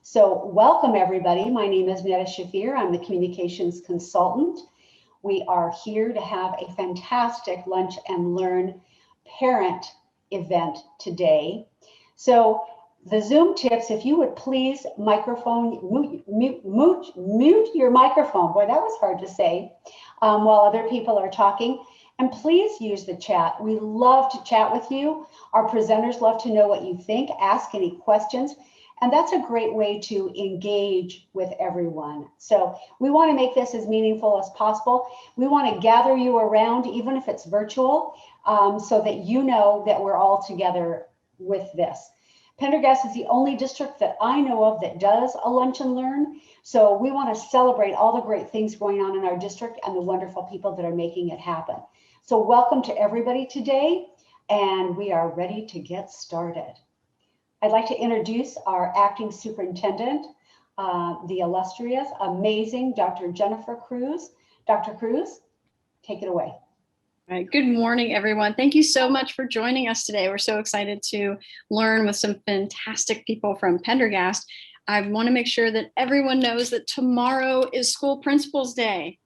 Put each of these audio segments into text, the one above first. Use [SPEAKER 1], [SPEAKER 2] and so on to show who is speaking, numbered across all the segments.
[SPEAKER 1] So welcome everybody. My name is Netta Shafir. I'm the communications consultant. We are here to have a fantastic Lunch and Learn parent event today. So the Zoom tips, if you would please mute your microphone. Boy, that was hard to say while other people are talking. And please use the chat. We love to chat with you. Our presenters love to know what you think, ask any questions. And that's a great way to engage with everyone. So we want to make this as meaningful as possible. We want to gather you around, even if it's virtual, so that you know that we're all together with this. Pendergast is the only district that I know of that does a Lunch and Learn. So we want to celebrate all the great things going on in our district and the wonderful people that are making it happen. So welcome to everybody today, and we are ready to get started. I'd like to introduce our acting superintendent, the illustrious, amazing Dr. Jennifer Cruz. Dr. Cruz, take it away.
[SPEAKER 2] All right, good morning, everyone. Thank you so much for joining us today. We're so excited to learn with some fantastic people from Pendergast. I want to make sure that everyone knows that tomorrow is School Principals Day.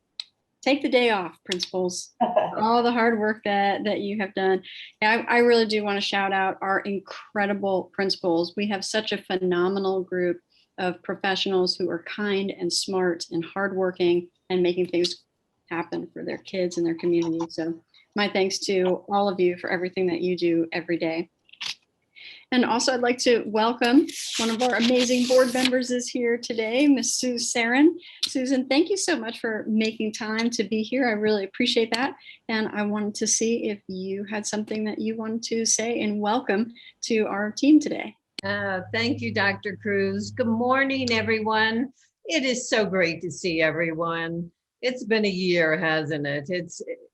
[SPEAKER 2] Take the day off, principals, for all the hard work that you have done. I really do want to shout out our incredible principals. We have such a phenomenal group of professionals who are kind and smart and hardworking and making things happen for their kids and their community. So my thanks to all of you for everything that you do every day. And also I'd like to welcome one of our amazing board members is here today, Miss Sue Sarin. Susan, thank you so much for making time to be here. I really appreciate that. And I wanted to see if you had something that you wanted to say and welcome to our team today.
[SPEAKER 3] Thank you, Dr. Cruz. Good morning, everyone. It is so great to see everyone. It's been a year, hasn't it?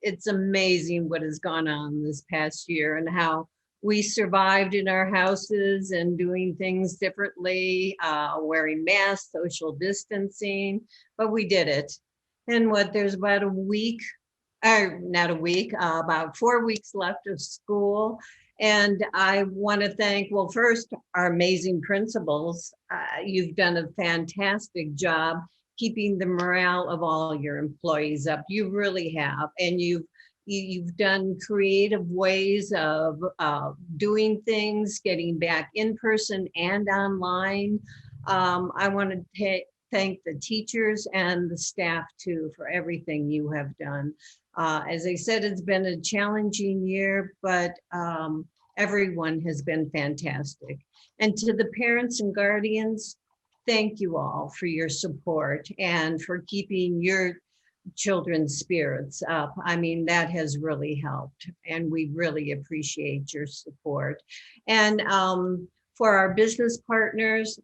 [SPEAKER 3] It's amazing what has gone on this past year and how we survived in our houses and doing things differently, wearing masks, social distancing, but we did it. And there's about about 4 weeks left of school. And I want to thank, well, first, our amazing principals. You've done a fantastic job keeping the morale of all your employees up. You really have. And you've done creative ways of doing things, getting back in person and online. I want to thank the teachers and the staff too for everything you have done. As I said, it's been a challenging year, but everyone has been fantastic. And to the parents and guardians, thank you all for your support and for keeping your children's spirits up. I mean, that has really helped, and we really appreciate your support. And for our business partners,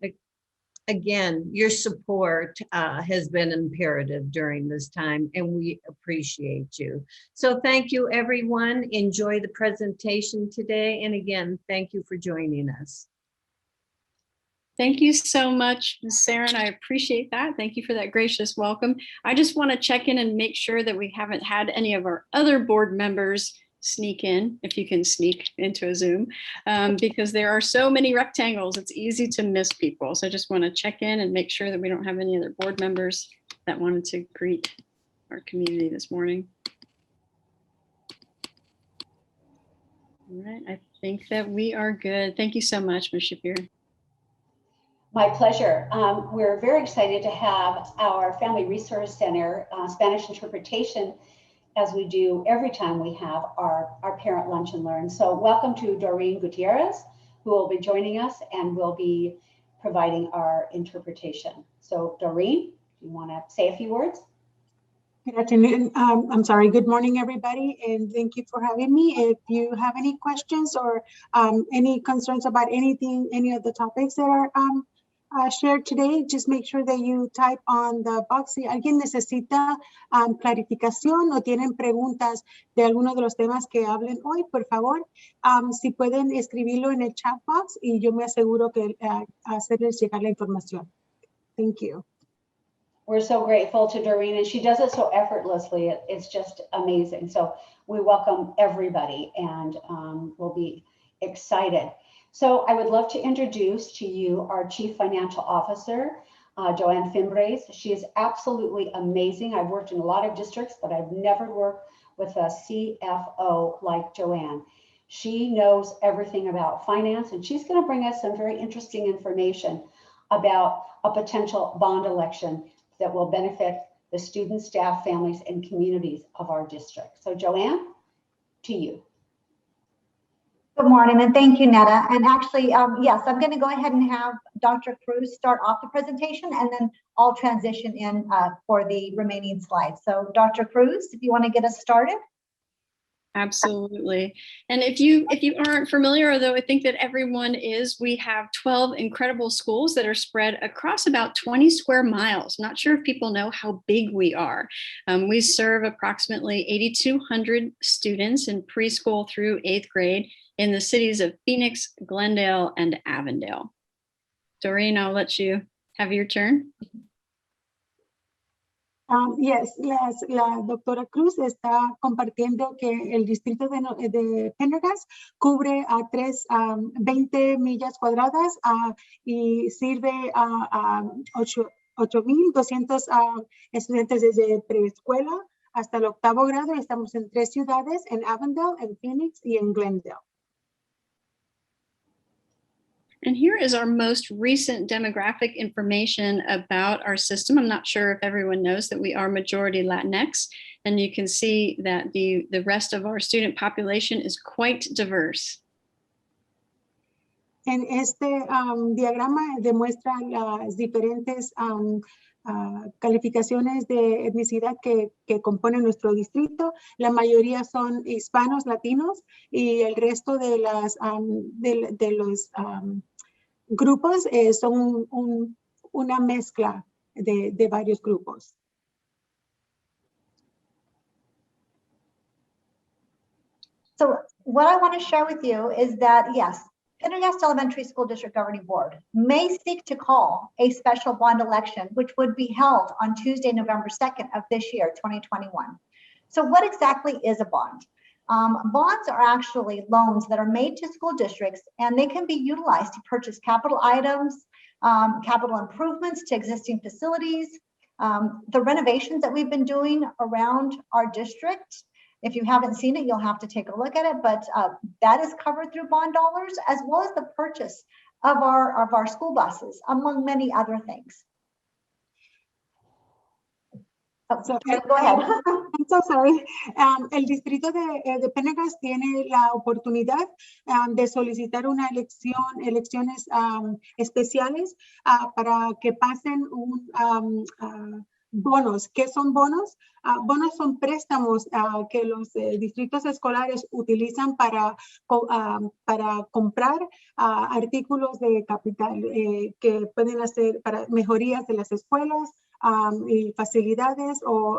[SPEAKER 3] again, your support has been imperative during this time, and we appreciate you. So thank you, everyone. Enjoy the presentation today. And again, thank you for joining us.
[SPEAKER 2] Thank you so much, Ms. Sarin. I appreciate that. Thank you for that gracious welcome. I just want to check in and make sure that we haven't had any of our other board members sneak in, if you can sneak into a Zoom, because there are so many rectangles, it's easy to miss people. So I just want to check in and make sure that we don't have any other board members that wanted to greet our community this morning. All right, I think that we are good. Thank you so much, Ms. Shapir.
[SPEAKER 1] My pleasure. We're very excited to have our Family Resource Center Spanish interpretation, as we do every time we have our parent lunch and learn. So welcome to Doreen Gutierrez, who will be joining us and will be providing our interpretation. So Doreen, do you want to say a few words?
[SPEAKER 4] Good afternoon. Good morning, everybody, and thank you for having me. If you have any questions or any concerns about anything, any of the topics that are shared today, just make sure that you type on the box. Si alguien necesita clarificación o tienen preguntas de alguno de los temas que hablen hoy, por favor, si pueden escribirlo en el chat box y yo me aseguro que hacerles llegar la información. Thank you.
[SPEAKER 1] We're so grateful to Doreen, and she does it so effortlessly. It's just amazing. So we welcome everybody, and we'll be excited. So I would love to introduce to you our Chief Financial Officer, Joanne Fimbres. She is absolutely amazing. I've worked in a lot of districts, but I've never worked with a CFO like Joanne. She knows everything about finance, and she's going to bring us some very interesting information about a potential bond election that will benefit the students, staff, families, and communities of our district. So Joanne, to you.
[SPEAKER 5] Good morning, and thank you, Netta. And actually, yes, I'm going to go ahead and have Dr. Cruz start off the presentation, and then I'll transition in for the remaining slides. So Dr. Cruz, if you want to get us started.
[SPEAKER 2] Absolutely. And if you aren't familiar, although I think that everyone is, we have 12 incredible schools that are spread across about 20 square miles. Not sure if people know how big we are. We serve approximately 8,200 students in preschool through 8th grade in the cities of Phoenix, Glendale, and Avondale. Doreen, I'll let you have your turn.
[SPEAKER 4] Yes, la doctora Cruz está compartiendo que el distrito de Pendergast cubre a 20 millas cuadradas y sirve a 8,200 estudiantes desde preescuela hasta el 8º grado. Estamos en 3 ciudades, en Avondale, en Phoenix y en Glendale.
[SPEAKER 2] And here is our most recent demographic information about our system. I'm not sure if everyone knows that we are majority Latinx, and you can see that the rest of our student population is quite diverse.
[SPEAKER 4] En este diagrama demuestra las diferentes calificaciones de etnicidad que componen nuestro distrito. La mayoría son hispanos, latinos, y el resto de los grupos son una mezcla de varios grupos.
[SPEAKER 5] So what I want to share with you is that, yes, Pendergast Elementary School District Governing Board may seek to call a special bond election, which would be held on Tuesday, November 2nd of this year, 2021. So what exactly is a bond? Bonds are actually loans that are made to school districts, and they can be utilized to purchase capital items, capital improvements to existing facilities, the renovations that we've been doing around our district. If you haven't seen it, you'll have to take a look at it, but that is covered through bond dollars, as well as the purchase of our school buses, among many other things. Oh,
[SPEAKER 4] So,
[SPEAKER 5] go ahead.
[SPEAKER 4] I'm so sorry. El distrito de Pendergast tiene la oportunidad de solicitar una elecciones especiales para que pasen bonos. ¿Qué son bonos? Bonos son préstamos que los distritos escolares utilizan para comprar artículos de capital que pueden hacer para mejorías de las escuelas y facilidades o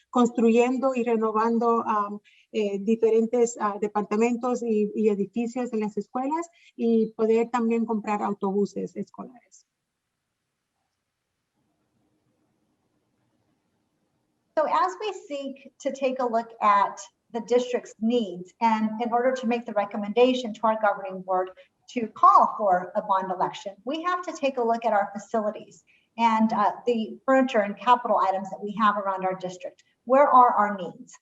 [SPEAKER 4] construyendo y renovando diferentes departamentos y edificios en las escuelas y poder también comprar autobuses escolares.
[SPEAKER 5] So as we seek to take a look at the district's needs, and in order to make the recommendation to our governing board to call for a bond election, we have to take a look at our facilities and the furniture and capital items that we have around our district. Where are our needs?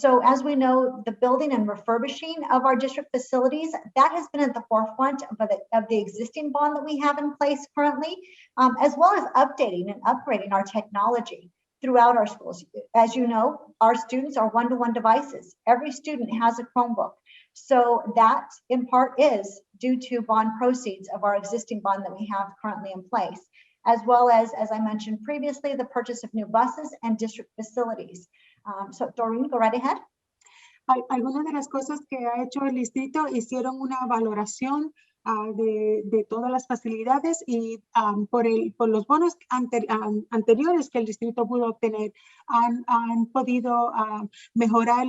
[SPEAKER 5] So as we know, the building and refurbishing of our district facilities, that has been at the forefront of the existing bond that we have in place currently, as well as updating and upgrading our technology throughout our schools. As you know, our students are one-to-one devices. Every student has a Chromebook. So that in part is due to bond proceeds of our existing bond that we have currently in place, as well as I mentioned previously, the purchase of new buses and district facilities. So Doreen, go right ahead.
[SPEAKER 4] Algunas de las cosas que ha hecho el distrito hicieron una valoración de todas las facilidades y por los bonos anteriores que el distrito pudo obtener, han podido mejorar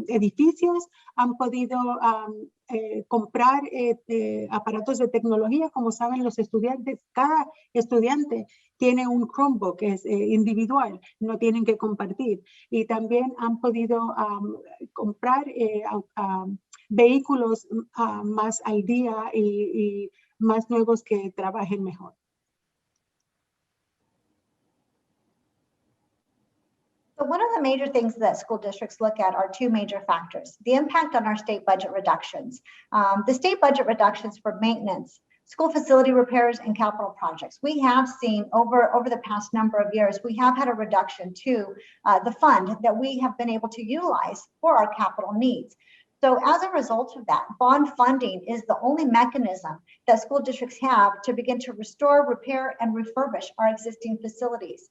[SPEAKER 4] edificios, han podido comprar aparatos de tecnología. Como saben los estudiantes, cada estudiante tiene un Chromebook que es individual, no tienen que compartir. Y también han podido comprar vehículos más al día y más nuevos que trabajen mejor.
[SPEAKER 5] So one of the major things that school districts look at are two major factors: the impact on our state budget reductions. The state budget reductions for maintenance, school facility repairs, and capital projects. We have seen over the past number of years, we have had a reduction to the fund that we have been able to utilize for our capital needs. So as a result of that, bond funding is the only mechanism that school districts have to begin to restore, repair, and refurbish our existing facilities.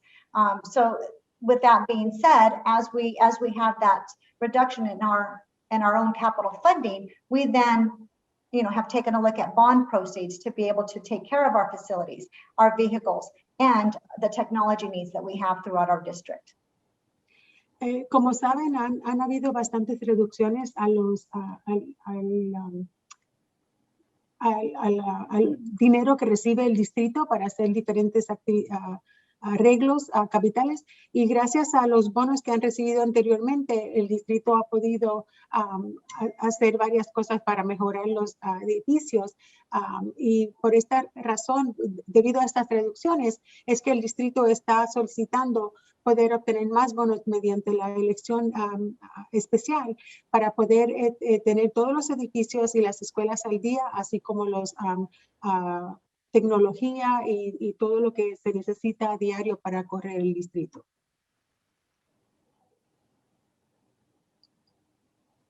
[SPEAKER 5] So with that being said, as we have that reduction in our own capital funding, we then have taken a look at bond proceeds to be able to take care of our facilities, our vehicles, and the technology needs that we have throughout our district.
[SPEAKER 4] Como saben, han habido bastantes reducciones al dinero que recibe el distrito para hacer diferentes arreglos capitales, y gracias a los bonos que han recibido anteriormente, el distrito ha podido hacer varias cosas para mejorar los edificios, y por esta razón, debido a estas reducciones, es que el distrito está solicitando poder obtener más bonos mediante la elección especial para poder tener todos los edificios y las escuelas al día, así como los tecnología y todo lo que se necesita a diario para correr el distrito.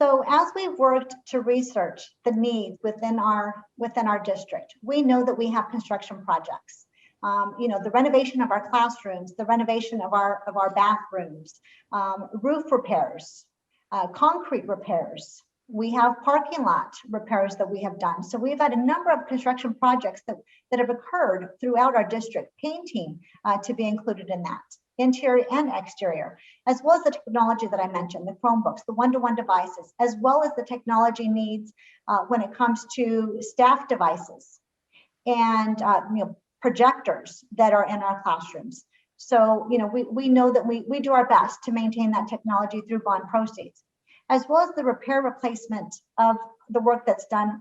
[SPEAKER 5] So as we've worked to research the needs within our district, we know that we have construction projects. The renovation of our classrooms, the renovation of our bathrooms, roof repairs, concrete repairs. We have parking lot repairs that we have done. So we've had a number of construction projects that have occurred throughout our district, painting to be included in that, interior and exterior, as well as the technology that I mentioned, the Chromebooks, the one-to-one devices, as well as the technology needs when it comes to staff devices and projectors that are in our classrooms. So, we know that we do our best to maintain that technology through bond proceeds, as well as the repair replacement of the work that's done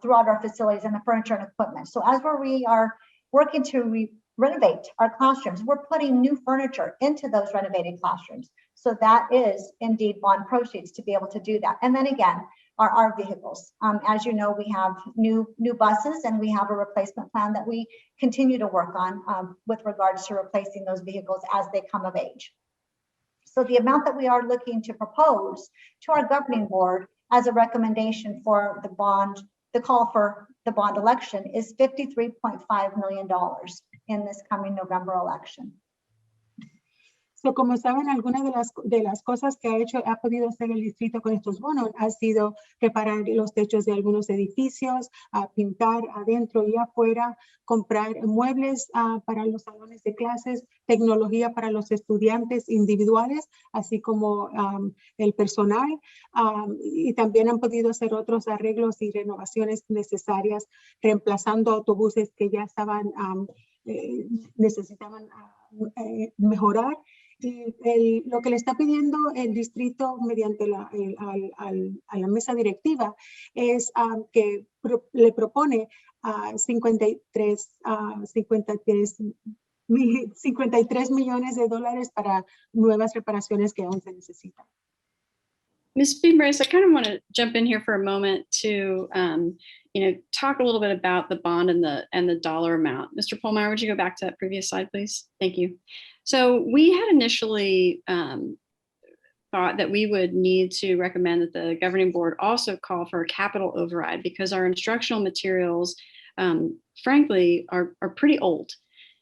[SPEAKER 5] throughout our facilities and the furniture and equipment. So as we are working to renovate our classrooms, we're putting new furniture into those renovated classrooms. So that is indeed bond proceeds to be able to do that. And then again, our vehicles. As you know, we have new buses, and we have a replacement plan that we continue to work on with regards to replacing those vehicles as they come of age. So the amount that we are looking to propose to our governing board as a recommendation for the call for the bond election is $53.5 million in this coming November election.
[SPEAKER 4] So, como saben, algunas de las cosas que ha podido hacer el distrito con estos bonos ha sido reparar los techos de algunos edificios, pintar adentro y afuera, comprar muebles para los salones de clases, tecnología para los estudiantes individuales, así como el personal, y también han podido hacer otros arreglos y renovaciones necesarias, reemplazando autobuses que ya necesitaban mejorar. Y lo que le está pidiendo el distrito mediante a la mesa directiva es que le propone 53 millones de dólares para nuevas reparaciones que aún se necesitan.
[SPEAKER 2] Ms. Fimbres, I kind of want to jump in here for a moment to talk a little bit about the bond and the dollar amount. Mr. Pohlmeyer, would you go back to that previous slide, please? Thank you. So we had initially thought that we would need to recommend that the governing board also call for a capital override, because our instructional materials, frankly, are pretty old.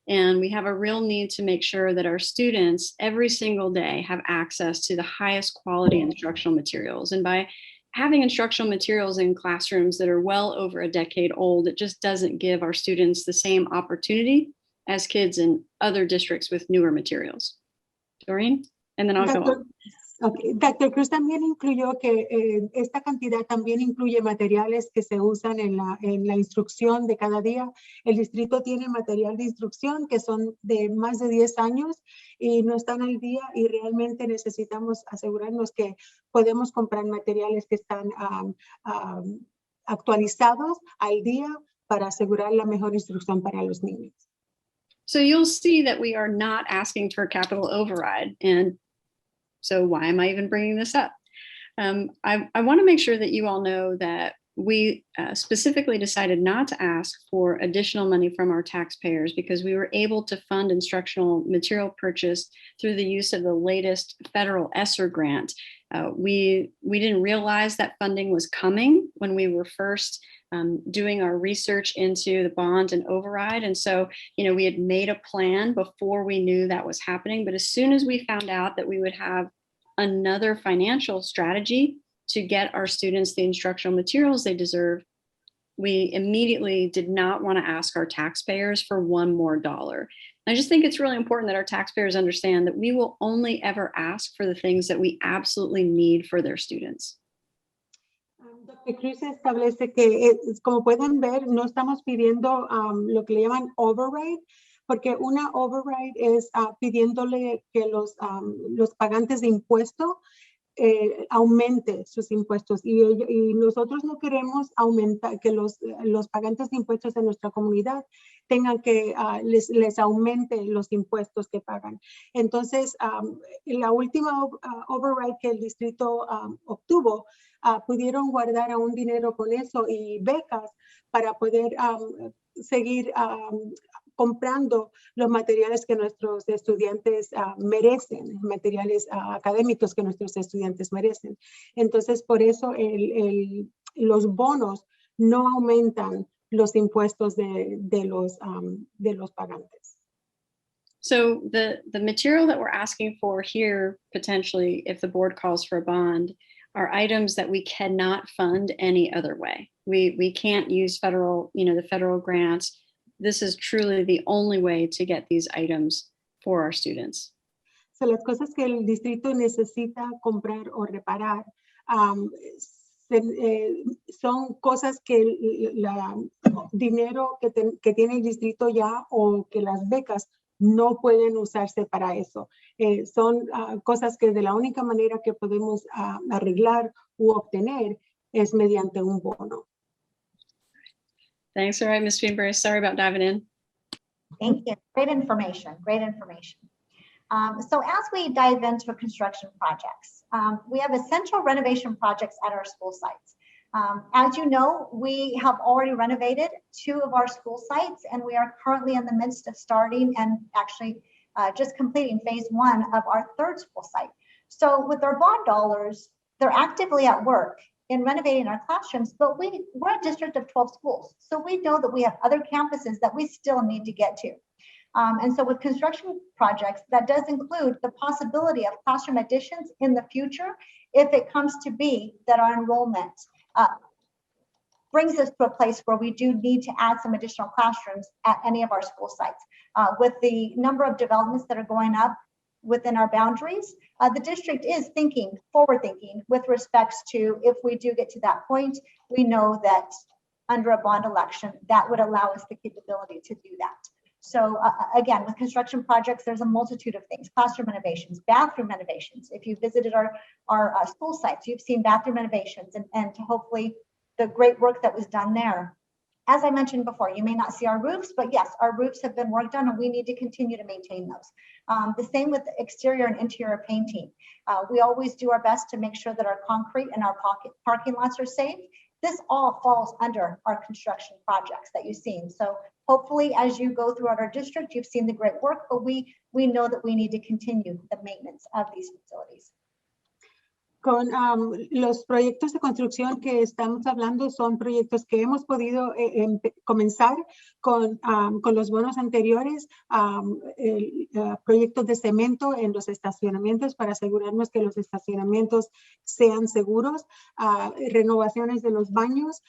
[SPEAKER 2] And we have a real need to make sure that our students every single day have access to the highest quality instructional materials. And by having instructional materials in classrooms that are well over a decade old, it just doesn't give our students the same opportunity as kids in other districts with newer materials. Doreen, and then I'll go on.
[SPEAKER 4] Okay. Dr. Cruz también incluyó que esta cantidad también incluye materiales que se usan en la instrucción de cada día. El distrito tiene material de instrucción que son de más de 10 años y no están al día y realmente necesitamos asegurarnos que podemos comprar materiales que están actualizados al día para asegurar la mejor instrucción para los niños.
[SPEAKER 2] So you'll see that we are not asking for capital override. And so why am I even bringing this up? I want to make sure that you all know that we specifically decided not to ask for additional money from our taxpayers because we were able to fund instructional material purchase through the use of the latest federal ESSER grant. We didn't realize that funding was coming when we were first doing our research into the bond and override. And so, we had made a plan before we knew that was happening. But as soon as we found out that we would have another financial strategy to get our students the instructional materials they deserve, we immediately did not want to ask our taxpayers for one more dollar. I just think it's really important that our taxpayers understand that we will only ever ask for the things that we absolutely need for their students.
[SPEAKER 4] Dr. Cruz establece que, como pueden ver, no estamos pidiendo lo que le llaman override, porque una override es pidiéndole que los pagantes de impuestos aumente sus impuestos y nosotros no queremos aumentar que los pagantes de impuestos de nuestra comunidad tengan que les aumente los impuestos que pagan. Entonces, la última override que el distrito obtuvo, pudieron guardar aún dinero con eso y becas para poder seguir comprando los materiales que nuestros estudiantes merecen, materiales académicos que nuestros estudiantes merecen. Entonces, por eso los bonos no aumentan los impuestos de los pagantes.
[SPEAKER 2] So the material that we're asking for here, potentially, if the board calls for a bond, are items that we cannot fund any other way. We can't use the federal grants. This is truly the only way to get these items for our students.
[SPEAKER 4] So las cosas que el distrito necesita comprar o reparar son cosas que el dinero que tiene el distrito ya o que las becas no pueden usarse para eso. Son cosas que de la única manera que podemos arreglar u obtener es mediante un bono.
[SPEAKER 2] Thanks. All right, Ms. Fimbres, sorry about diving in.
[SPEAKER 5] Thank you. Great information. Great information. So as we dive into construction projects, we have essential renovation projects at our school sites. As you know, we have already renovated 2 of our school sites, and we are currently in the midst of starting and actually just completing phase 1 of our 3rd school site. So with our bond dollars, they're actively at work in renovating our classrooms, but we're a district of 12 schools. So we know that we have other campuses that we still need to get to. And so with construction projects, that does include the possibility of classroom additions in the future if it comes to be that our enrollment brings us to a place where we do need to add some additional classrooms at any of our school sites. With the number of developments that are going up within our boundaries, the district is forward thinking with respects to if we do get to that point, we know that under a bond election, that would allow us the capability to do that. So again, with construction projects, there's a multitude of things: classroom renovations, bathroom renovations. If you visited our school sites, you've seen bathroom renovations and hopefully the great work that was done there. As I mentioned before, you may not see our roofs, but yes, our roofs have been worked on and we need to continue to maintain those. The same with exterior and interior painting. We always do our best to make sure that our concrete and our parking lots are safe. This all falls under our construction projects that you've seen. So hopefully as you go throughout our district, you've seen the great work, but we know that we need to continue the maintenance of these facilities.
[SPEAKER 4] Con los proyectos de construcción que estamos hablando son proyectos que hemos podido comenzar con los bonos anteriores, proyectos de cemento en los estacionamientos para asegurarnos que los estacionamientos sean seguros, renovaciones de los baños,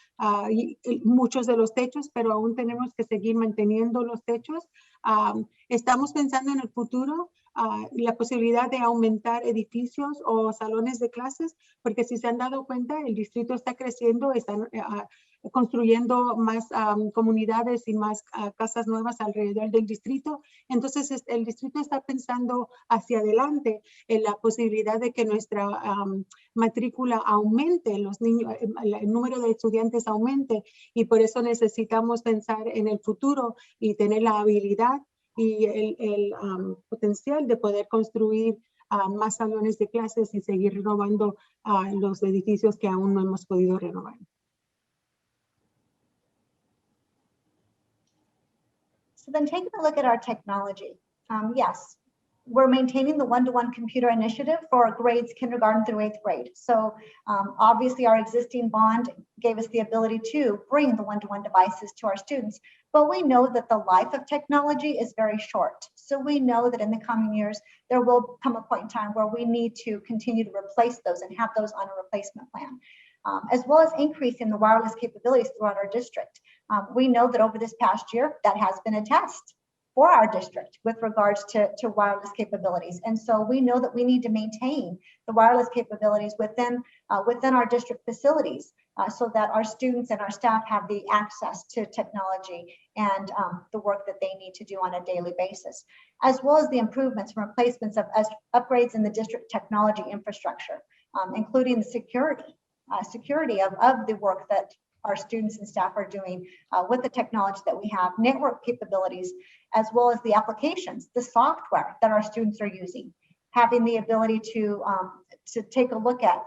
[SPEAKER 4] y muchos de los techos, pero aún tenemos que seguir manteniendo los techos. Estamos pensando en el futuro la posibilidad de aumentar edificios o salones de clases, porque si se han dado cuenta, el distrito está creciendo, están construyendo más comunidades y más casas nuevas alrededor del distrito. Entonces, el distrito está pensando hacia adelante en la posibilidad de que nuestra matrícula aumente, los niños, el número de estudiantes aumente, y por eso necesitamos pensar en el futuro y tener la habilidad y el potencial de poder construir más salones de clases y seguir renovando los edificios que aún no hemos podido renovar.
[SPEAKER 5] So then taking a look at our technology, yes, we're maintaining the one-to-one computer initiative for grades kindergarten through 8th grade. So obviously our existing bond gave us the ability to bring the one-to-one devices to our students, but we know that the life of technology is very short. So we know that in the coming years, there will come a point in time where we need to continue to replace those and have those on a replacement plan. As well as increasing the wireless capabilities throughout our district. We know that over this past year, that has been a test for our district with regards to wireless capabilities. And so we know that we need to maintain the wireless capabilities within our district facilities so that our students and our staff have the access to technology and the work that they need to do on a daily basis, as well as the improvements and replacements of upgrades in the district technology infrastructure, including the security of the work that our students and staff are doing with the technology that we have, network capabilities, as well as the applications, the software that our students are using, having the ability to take a look at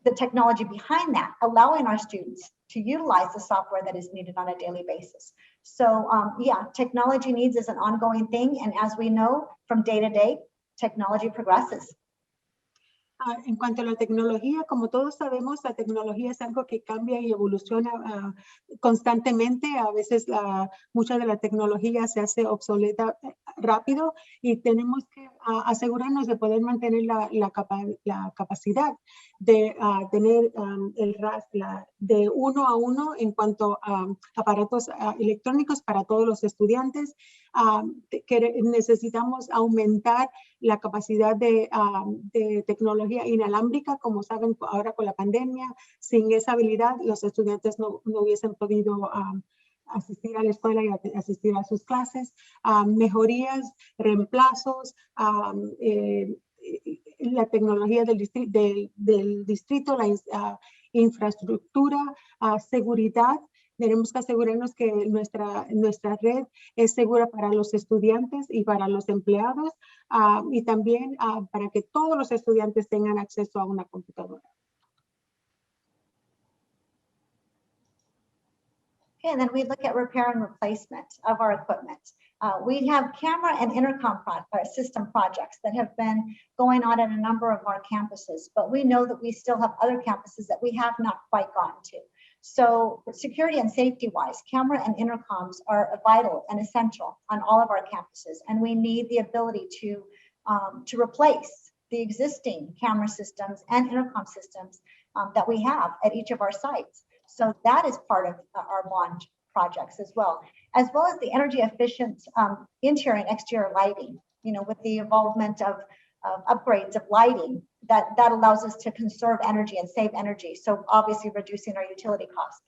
[SPEAKER 5] the technology behind that, allowing our students to utilize the software that is needed on a daily basis. So yeah, technology needs is an ongoing thing. And as we know from day to day, technology progresses.
[SPEAKER 4] En cuanto a la tecnología, como todos sabemos, la tecnología es algo que cambia y evoluciona constantemente. A veces mucha de la tecnología se hace obsoleta rápido y tenemos que asegurarnos de poder mantener la capacidad de tener el RAS de 1 a 1 en cuanto a aparatos electrónicos para todos los estudiantes. Que necesitamos aumentar la capacidad de tecnología inalámbrica. Como saben, ahora con la pandemia, sin esa habilidad, los estudiantes no hubiesen podido asistir a la escuela y asistir a sus clases. Mejorías, reemplazos, la tecnología del distrito, la infraestructura, seguridad. Tenemos que asegurarnos que nuestra red es segura para los estudiantes y para los empleados y también para que todos los estudiantes tengan acceso a una computadora.
[SPEAKER 5] Okay, and then we look at repair and replacement of our equipment. We have camera and intercom system projects that have been going on at a number of our campuses, but we know that we still have other campuses that we have not quite gotten to. So security and safety wise, camera and intercoms are vital and essential on all of our campuses. And we need the ability to replace the existing camera systems and intercom systems that we have at each of our sites. So that is part of our bond projects as well as the energy efficient interior and exterior lighting, you know, with the involvement of upgrades of lighting that allows us to conserve energy and save energy. So obviously reducing our utility costs.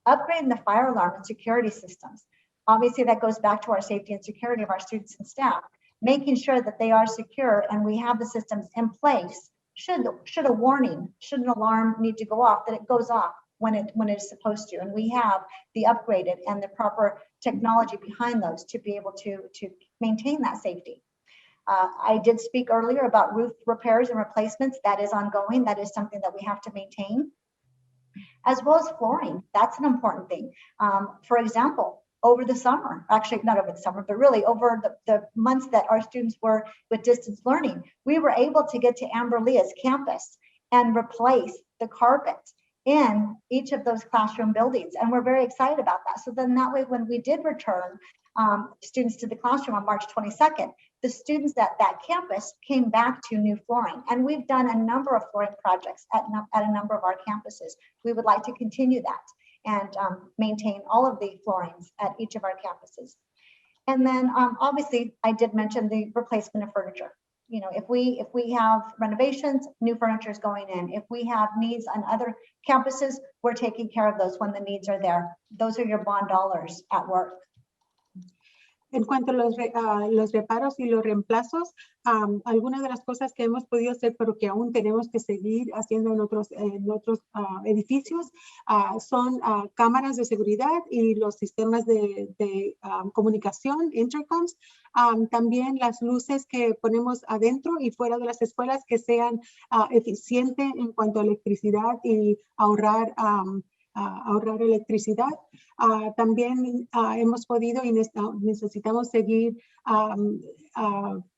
[SPEAKER 5] Upgrading the fire alarm and security systems. Obviously that goes back to our safety and security of our students and staff, making sure that they are secure and we have the systems in place. Should an alarm need to go off, that it goes off when it is supposed to. And we have the upgraded and the proper technology behind those to be able to maintain that safety. I did speak earlier about roof repairs and replacements. That is ongoing. That is something that we have to maintain, as well as flooring. That's an important thing. For example, over the summer, actually not over the summer, but really over the months that our students were with distance learning, we were able to get to Amber Leah's campus and replace the carpet in each of those classroom buildings. And we're very excited about that. So then that way, when we did return students to the classroom on March 22nd, the students at that campus came back to new flooring. And we've done a number of flooring projects at a number of our campuses. We would like to continue that and maintain all of the floorings at each of our campuses. And then obviously I did mention the replacement of furniture. You know, if we have renovations, new furniture is going in. If we have needs on other campuses, we're taking care of those when the needs are there. Those are your bond dollars at work.
[SPEAKER 4] En cuanto a los reparos y los reemplazos, algunas de las cosas que hemos podido hacer, pero que aún tenemos que seguir haciendo en otros edificios, son cámaras de seguridad y los sistemas de comunicación, intercoms. También las luces que ponemos adentro y fuera de las escuelas que sean eficientes en cuanto a electricidad y ahorrar electricidad. También hemos podido y necesitamos seguir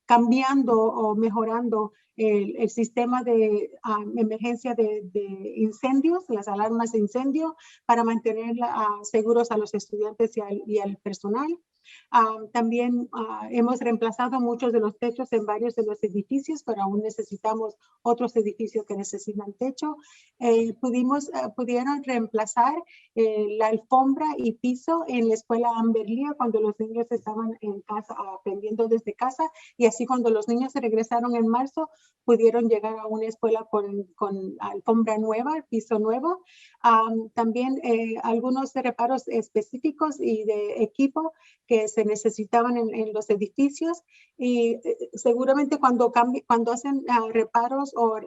[SPEAKER 4] cambiando o mejorando el sistema de emergencia de incendios, las alarmas de incendio, para mantener seguros a los estudiantes y al personal. También hemos reemplazado muchos de los techos en varios de los edificios, pero aún necesitamos otros edificios que necesitan techo. Pudieron reemplazar la alfombra y piso en la escuela Amberlía cuando los niños estaban en casa aprendiendo desde casa, y así cuando los niños se regresaron en marzo pudieron llegar a una escuela con alfombra nueva, piso nuevo. También algunos reparos específicos y de equipo que se necesitaban en los edificios, y seguramente cuando hacen reparos o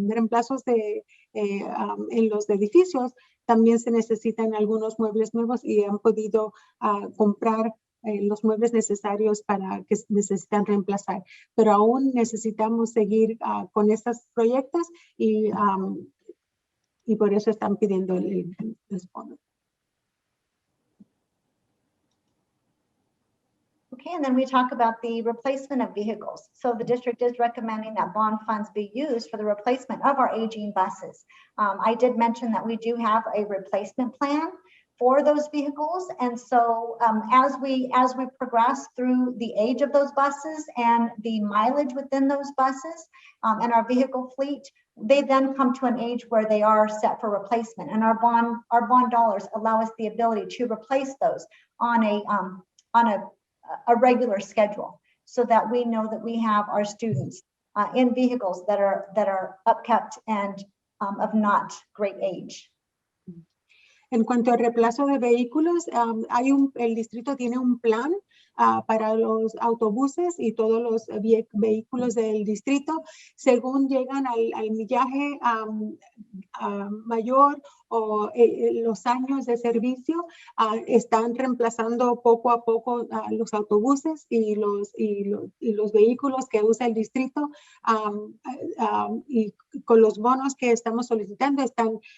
[SPEAKER 4] reemplazos en los edificios, también se necesitan algunos muebles nuevos y han podido comprar los muebles necesarios para que necesitan reemplazar. Pero aún necesitamos seguir con estos proyectos y por eso están pidiendo el fondo.
[SPEAKER 5] Okay, and then we talk about the replacement of vehicles. So the district is recommending that bond funds be used for the replacement of our aging buses. I did mention that we do have a replacement plan for those vehicles. And so as we progress through the age of those buses and the mileage within those buses and our vehicle fleet, they then come to an age where they are set for replacement. And our bond dollars allow us the ability to replace those on a regular schedule, so that we know that we have our students in vehicles that are upkept and of not great age.
[SPEAKER 4] En cuanto al reemplazo de vehículos, el distrito tiene un plan para los autobuses y todos los vehículos del distrito. Según llegan al millaje mayor o los años de servicio, están reemplazando poco a poco los autobuses y los vehículos que usa el distrito, y con los bonos que estamos solicitando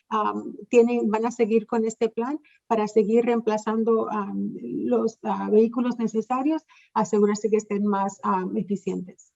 [SPEAKER 4] van a seguir con este plan para seguir reemplazando los vehículos necesarios, asegurarse que estén más eficientes.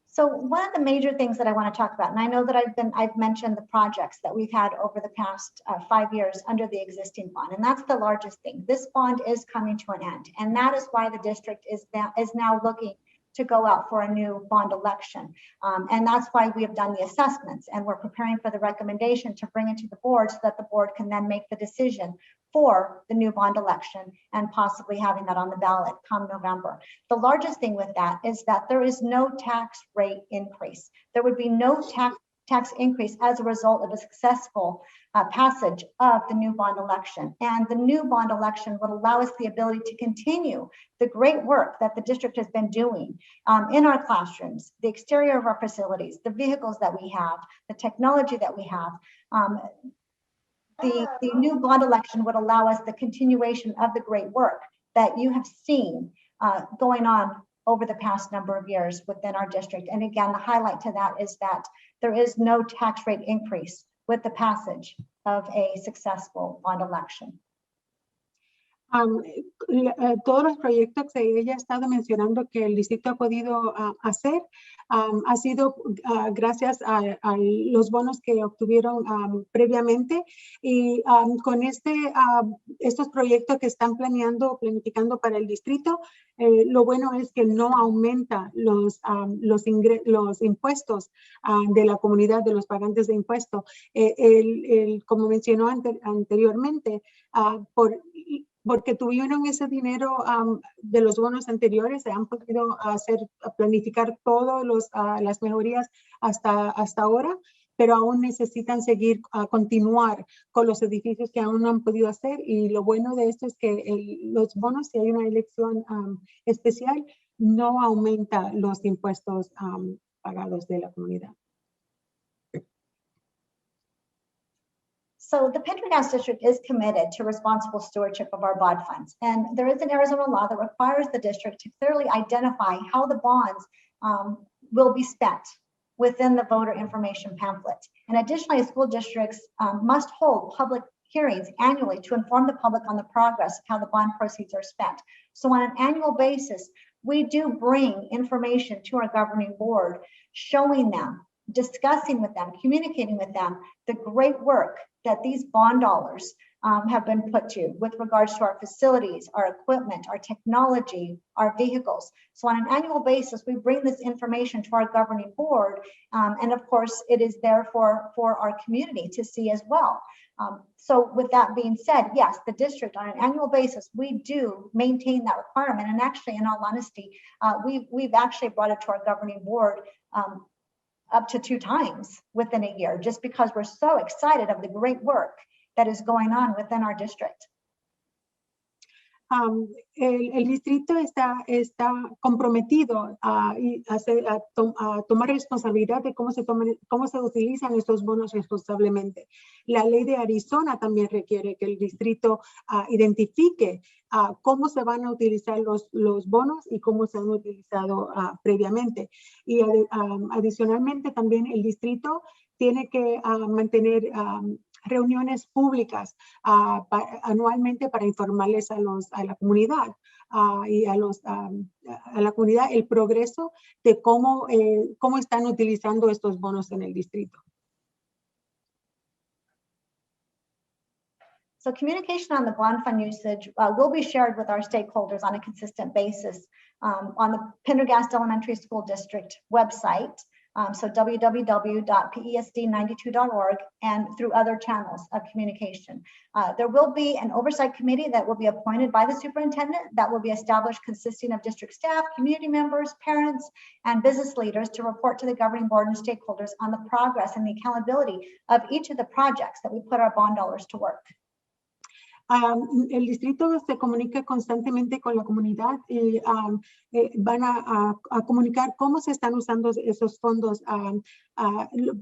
[SPEAKER 5] So one of the major things that I want to talk about, and I know that I've mentioned the projects that we've had over the past 5 years under the existing bond, and that's the largest thing. This bond is coming to an end, and that is why the district is now looking to go out for a new bond election. And that's why we have done the assessments, and we're preparing for the recommendation to bring it to the board so that the board can then make the decision for the new bond election and possibly having that on the ballot come November. The largest thing with that is that there is no tax rate increase. There would be no tax increase as a result of a successful passage of the new bond election. And the new bond election would allow us the ability to continue the great work that the district has been doing in our classrooms, the exterior of our facilities, the vehicles that we have, the technology that we have. The new bond election would allow us the continuation of the great work that you have seen going on over the past number of years within our district. And again, the highlight to that is that there is no tax rate increase with the passage of a successful bond election.
[SPEAKER 4] Todos los proyectos que ella ha estado mencionando que el distrito ha podido hacer ha sido gracias a los bonos que obtuvieron previamente, y con estos proyectos que están planificando para el distrito, lo bueno es que no aumenta los impuestos de la comunidad, de los pagantes de impuestos. Como mencionó anteriormente, por porque tuvieron ese dinero de los bonos anteriores, se han podido planificar todas las mejorías hasta ahora, pero aún necesitan seguir continuar con los edificios que aún no han podido hacer. Y lo bueno de esto es que los bonos, si hay una elección especial, no aumenta los impuestos pagados de la comunidad.
[SPEAKER 5] So the Pendergast District is committed to responsible stewardship of our bond funds. And there is an Arizona law that requires the district to clearly identify how the bonds will be spent within the voter information pamphlet. And additionally, school districts must hold public hearings annually to inform the public on the progress of how the bond proceeds are spent. So on an annual basis, we do bring information to our governing board, showing them, discussing with them, communicating with them the great work that these bond dollars have been put to with regards to our facilities, our equipment, our technology, our vehicles. So on an annual basis, we bring this information to our governing board. And of course, it is there for our community to see as well. So with that being said, yes, the district on an annual basis, we do maintain that requirement. And actually, in all honesty, we've actually brought it to our governing board up to 2 times within a year, just because we're so excited of the great work that is going on within our district.
[SPEAKER 4] El distrito está comprometido a tomar responsabilidad de cómo se utilizan estos bonos responsablemente. La ley de Arizona también requiere que el distrito identifique cómo se van a utilizar los bonos y cómo se han utilizado previamente. Y adicionalmente también el distrito tiene que mantener reuniones públicas anualmente para informarles a la comunidad y a la comunidad el progreso de cómo están utilizando estos bonos en el distrito.
[SPEAKER 5] So communication on the bond fund usage will be shared with our stakeholders on a consistent basis on the Pendergast Elementary School District website. So www.pesd92.org and through other channels of communication. There will be an oversight committee that will be appointed by the superintendent that will be established, consisting of district staff, community members, parents, and business leaders to report to the governing board and stakeholders on the progress and the accountability of each of the projects that we put our bond dollars to work.
[SPEAKER 4] El distrito se comunica constantemente con la comunidad y van a comunicar cómo se están usando esos fondos.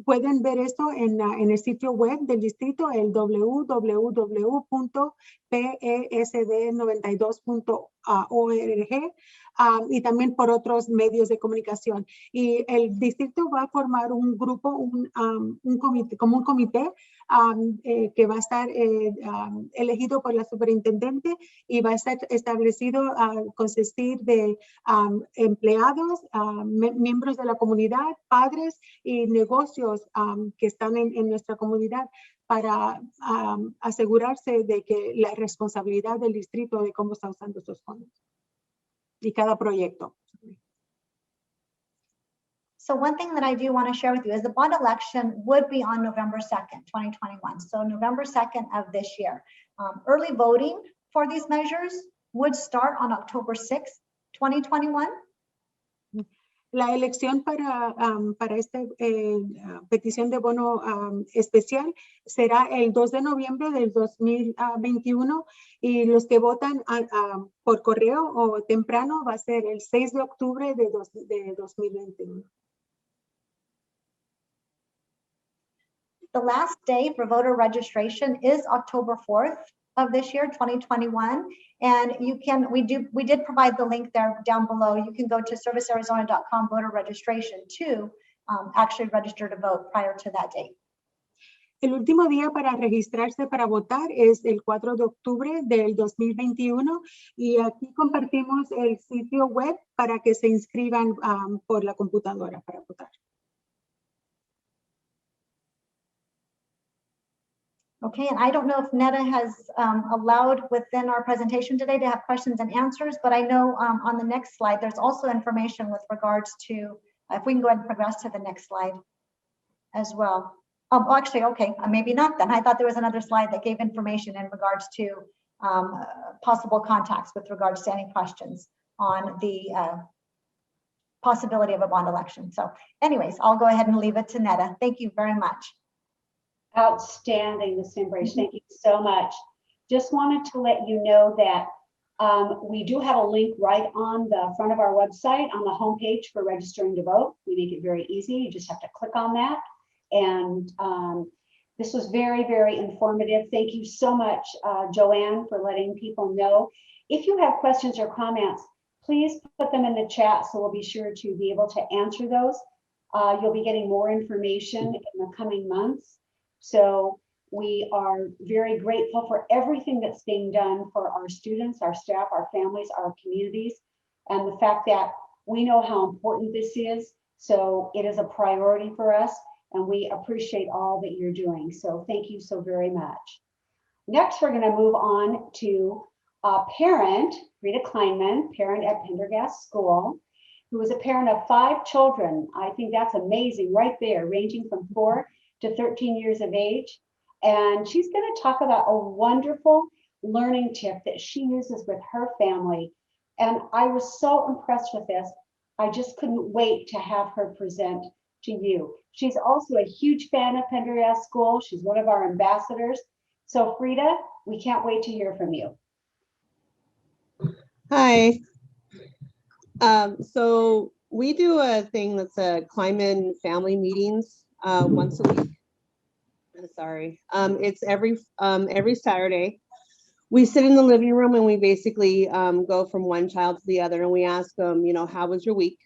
[SPEAKER 4] Pueden ver esto en el sitio web del distrito, el www.pesd92.org, y también por otros medios de comunicación. Y el distrito va a formar un grupo, un comité que va a estar elegido por la superintendente y va a estar establecido consistir de empleados, miembros de la comunidad, padres y negocios que están en nuestra comunidad para asegurarse de que la responsabilidad del distrito de cómo está usando estos fondos y cada proyecto.
[SPEAKER 5] So one thing that I do want to share with you is the bond election would be on November 2nd, 2021. So November 2nd of this year. Early voting for these measures would start on October 6th, 2021.
[SPEAKER 4] La elección para esta petición de bono especial será el 2 de noviembre del 2021 y los que votan por correo o temprano va a ser el 6 de octubre de 2021.
[SPEAKER 5] The last day for voter registration is October 4th of this year, 2021. And we did provide the link there down below. You can go to servicearizona.com voter registration to actually register to vote prior to that date.
[SPEAKER 4] El último día para registrarse para votar es el 4 de octubre del 2021 y aquí compartimos el sitio web para que se inscriban por la computadora para votar.
[SPEAKER 5] Okay, and I don't know if Netta has allowed within our presentation today to have questions and answers, but I know on the next slide, there's also information with regards to, if we can go ahead and progress to the next slide as well. Actually, okay, maybe not then. I thought there was another slide that gave information in regards to possible contacts with regards to any questions on the possibility of a bond election. So anyways, I'll go ahead and leave it to Netta. Thank you very much.
[SPEAKER 1] Outstanding, Ms. Fimbres. Thank you so much. Just wanted to let you know that we do have a link right on the front of our website on the homepage for registering to vote. We make it very easy. You just have to click on that. And this was very, very informative. Thank you so much, Joanne, for letting people know. If you have questions or comments, please put them in the chat so we'll be sure to be able to answer those. You'll be getting more information in the coming months. So we are very grateful for everything that's being done for our students, our staff, our families, our communities, and the fact that we know how important this is. So it is a priority for us, and we appreciate all that you're doing. So thank you so very much. Next, we're going to move on to a parent, Frieda Kleinman, parent at Pendergast School, who is a parent of 5 children. I think that's amazing right there, ranging from 4 to 13 years of age. And she's going to talk about a wonderful learning tip that she uses with her family. And I was so impressed with this. I just couldn't wait to have her present to you. She's also a huge fan of Pendergast School. She's one of our ambassadors. So Frieda, we can't wait to hear from you.
[SPEAKER 6] Hi. So we do a thing that's a Kleinman family meetings once a week. Sorry. It's every Saturday. We sit in the living room and we basically go from one child to the other, and we ask them, you know, how was your week?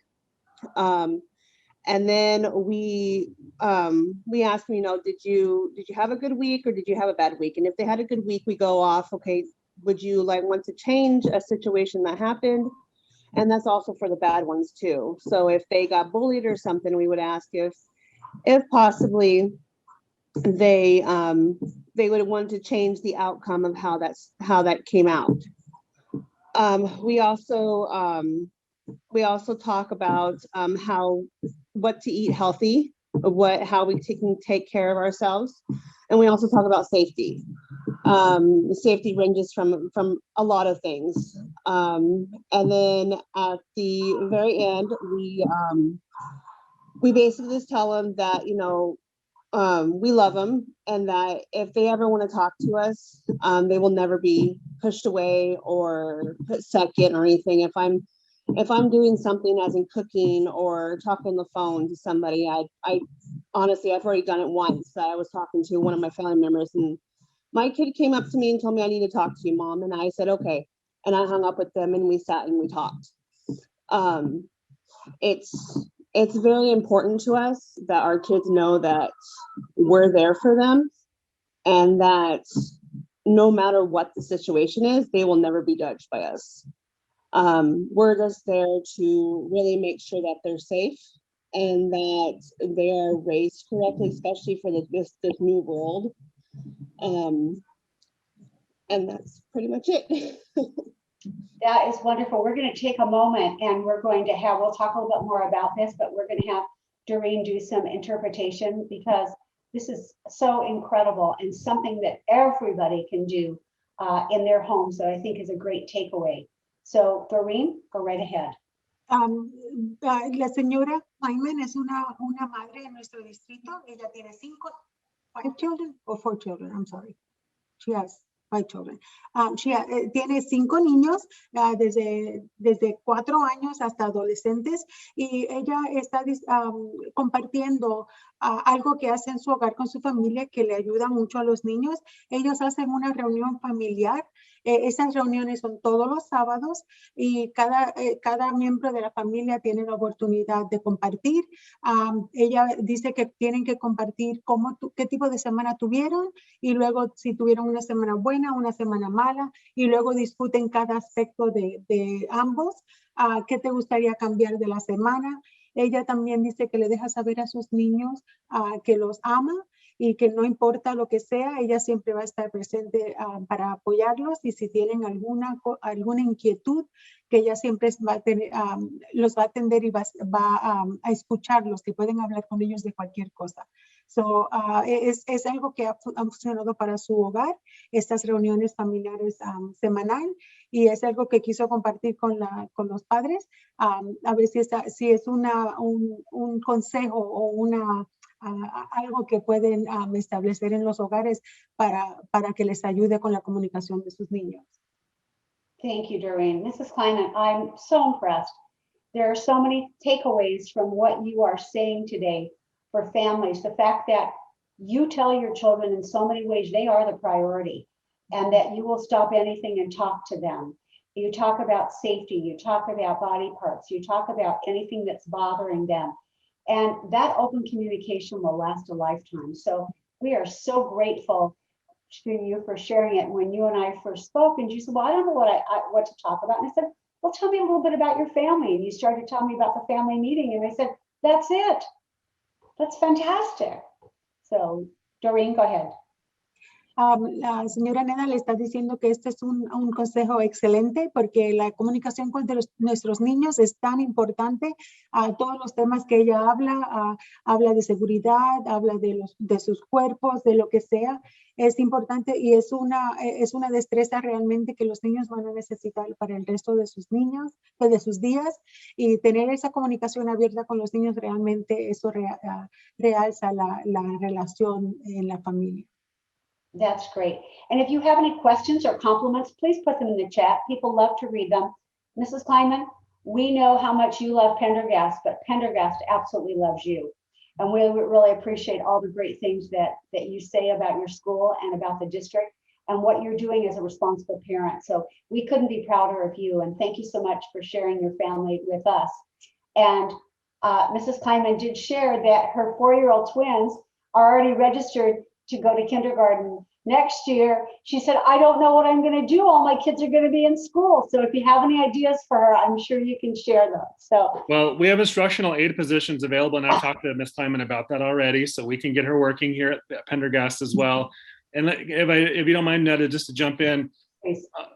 [SPEAKER 6] And then we ask them, you know, did you have a good week or did you have a bad week? And if they had a good week, we go off, okay, would you like want to change a situation that happened? And that's also for the bad ones too. So if they got bullied or something, we would ask if possibly they would want to change the outcome of how that came out. We also talk about what to eat healthy, how we can take care of ourselves, and we also talk about safety. The safety ranges from a lot of things, and then at the very end, we basically just tell them that, you know, we love them, and that if they ever want to talk to us, they will never be pushed away or put second or anything. If I'm doing something as in cooking or talking on the phone to somebody, I honestly, I've already done it once. I was talking to one of my family members, and my kid came up to me and told me, I need to talk to you, Mom. And I said, okay. And I hung up with them and we sat and we talked. It's very important to us that our kids know that we're there for them, and that no matter what the situation is, they will never be judged by us. We're just there to really make sure that they're safe and that they are raised correctly, especially for this new world. And that's pretty much it.
[SPEAKER 1] That is wonderful. We're going to take a moment and we'll talk a little bit more about this, but we're going to have Doreen do some interpretation, because this is so incredible and something that everybody can do in their home. So I think is a great takeaway. So Doreen, go right ahead.
[SPEAKER 4] La señora Kleinman es una madre en nuestro distrito. Ella tiene 5 children or 4 children. I'm sorry. She has 5 children. Tiene 5 niños, desde 4 años hasta adolescentes, y ella está compartiendo algo que hace en su hogar con su familia que le ayuda mucho a los niños. Ellos hacen una reunión familiar. Esas reuniones son todos los sábados y cada miembro de la familia tiene la oportunidad de compartir. Ella dice que tienen que compartir qué tipo de semana tuvieron, y luego si tuvieron una semana buena, una semana mala, y luego discuten cada aspecto de ambos. ¿Qué te gustaría cambiar de la semana? Ella también dice que le deja saber a sus niños que los ama y que no importa lo que sea, ella siempre va a estar presente para apoyarlos, y si tienen alguna inquietud, que ella siempre los va a atender y va a escucharlos, que pueden hablar con ellos de cualquier cosa. So, es algo que ha funcionado para su hogar, estas reuniones familiares semanal, y es algo que quiso compartir con los padres, a ver si es un consejo o algo que pueden establecer en los hogares para que les ayude con la comunicación de sus niños.
[SPEAKER 1] Thank you, Doreen. Mrs. Kleinman, I'm so impressed. There are so many takeaways from what you are saying today for families. The fact that you tell your children in so many ways they are the priority, and that you will stop anything and talk to them. You talk about safety, you talk about body parts, you talk about anything that's bothering them. And that open communication will last a lifetime. So we are so grateful to you for sharing it. When you and I first spoke, and you said, well, I don't know what to talk about. And I said, well, tell me a little bit about your family. And you started telling me about the family meeting. And I said, that's it. That's fantastic. So Doreen, go ahead.
[SPEAKER 4] La señora Neda le está diciendo que este es un consejo excelente porque la comunicación con nuestros niños es tan importante. Todos los temas que ella habla de seguridad, habla de sus cuerpos, de lo que sea, es importante y es una destreza realmente que los niños van a necesitar para el resto de sus niños, de sus días, y tener esa comunicación abierta con los niños realmente eso realza la relación en la familia.
[SPEAKER 1] That's great. And if you have any questions or compliments, please put them in the chat. People love to read them. Mrs. Kleinman, we know how much you love Pendergast, but Pendergast absolutely loves you. And we really appreciate all the great things that you say about your school and about the district and what you're doing as a responsible parent. So we couldn't be prouder of you. And thank you so much for sharing your family with us. And Mrs. Kleinman did share that her 4-year-old twins are already registered to go to kindergarten next year. She said, I don't know what I'm going to do. All my kids are going to be in school. So if you have any ideas for her, I'm sure you can share them. So, well,
[SPEAKER 7] we have instructional aid positions available, and I've talked to Ms. Kleinman about that already. So we can get her working here at Pendergast as well. And if you don't mind, Netta, just to jump in,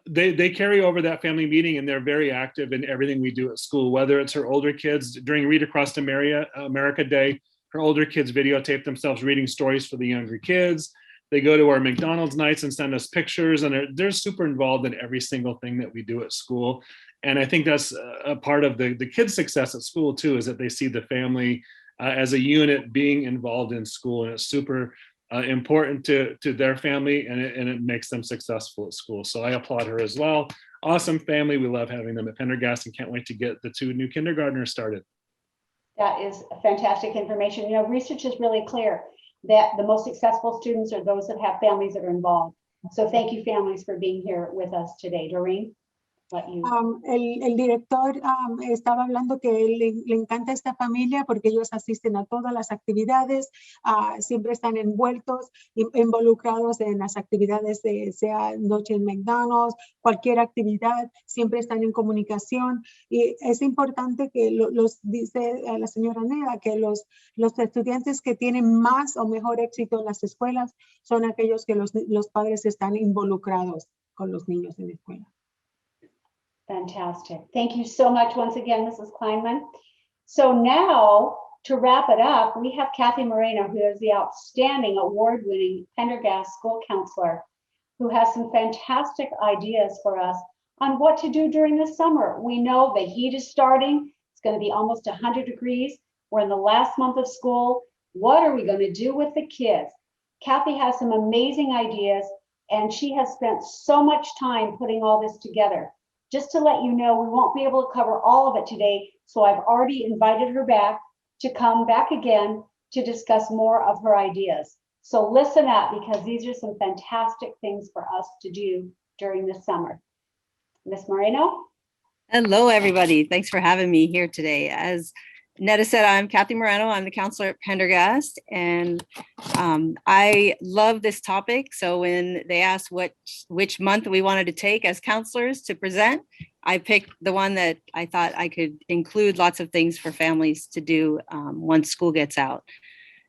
[SPEAKER 7] they carry over that family meeting, and they're very active in everything we do at school, whether it's her older kids during Read Across America Day. Her older kids videotape themselves reading stories for the younger kids. They go to our McDonald's nights and send us pictures, and they're super involved in every single thing that we do at school. And I think that's a part of the kids' success at school too, is that they see the family as a unit being involved in school, and it's super important to their family, and it makes them successful at school. So I applaud her as well. Awesome family. We love having them at Pendergast and can't wait to get the 2 new kindergartners started.
[SPEAKER 1] That is fantastic information. You know, research is really clear that the most successful students are those that have families that are involved. So thank you, families, for being here with us today. Doreen, let you.
[SPEAKER 4] El director estaba hablando que le encanta esta familia porque ellos asisten a todas las actividades, siempre están envueltos, involucrados en las actividades, sea noche en McDonald's, cualquier actividad, siempre están en comunicación. Y es importante que dice la señora Neda, que los estudiantes que tienen más o mejor éxito en las escuelas son aquellos que los padres están involucrados con los niños en la escuela.
[SPEAKER 1] Fantastic. Thank you so much once again, Mrs. Kleinman. So now, to wrap it up, we have Cathy Moreno, who is the outstanding award-winning Pendergast School Counselor, who has some fantastic ideas for us on what to do during the summer. We know the heat is starting. It's going to be almost 100 degrees. We're in the last month of school. What are we going to do with the kids? Cathy has some amazing ideas, and she has spent so much time putting all this together. Just to let you know, we won't be able to cover all of it today, so I've already invited her back to come back again to discuss more of her ideas. So listen up, because these are some fantastic things for us to do during the summer. Ms. Moreno?
[SPEAKER 8] Hello, everybody. Thanks for having me here today. As Netta said, I'm Cathy Moreno. I'm the counselor at Pendergast, and I love this topic. So when they asked which month we wanted to take as counselors to present, I picked the one that I thought I could include lots of things for families to do once school gets out.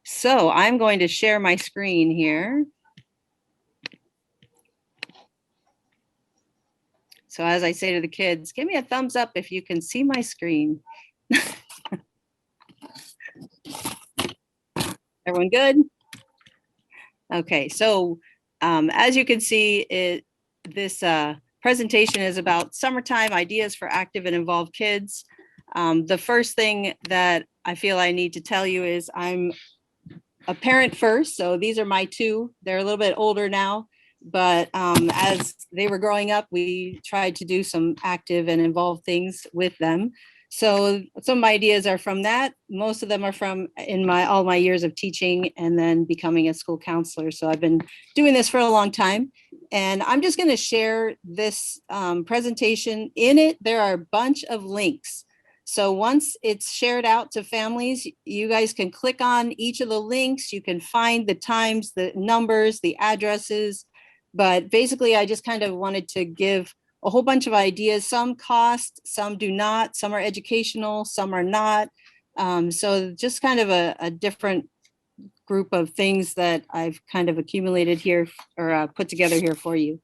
[SPEAKER 8] So I'm going to share my screen here. So as I say to the kids, give me a thumbs up if you can see my screen. Everyone good? Okay, so as you can see, this presentation is about summertime ideas for active and involved kids. The first thing that I feel I need to tell you is I'm a parent first, so these are my two. They're a little bit older now, but as they were growing up, we tried to do some active and involved things with them. So some ideas are from that. Most of them are from all my years of teaching and then becoming a school counselor. So I've been doing this for a long time. And I'm just going to share this presentation. In it, there are a bunch of links. So once it's shared out to families, you guys can click on each of the links. You can find the times, the numbers, the addresses. But basically, I just kind of wanted to give a whole bunch of ideas. Some cost, some do not, some are educational, some are not. So just kind of a different group of things that I've kind of accumulated here or put together here for you.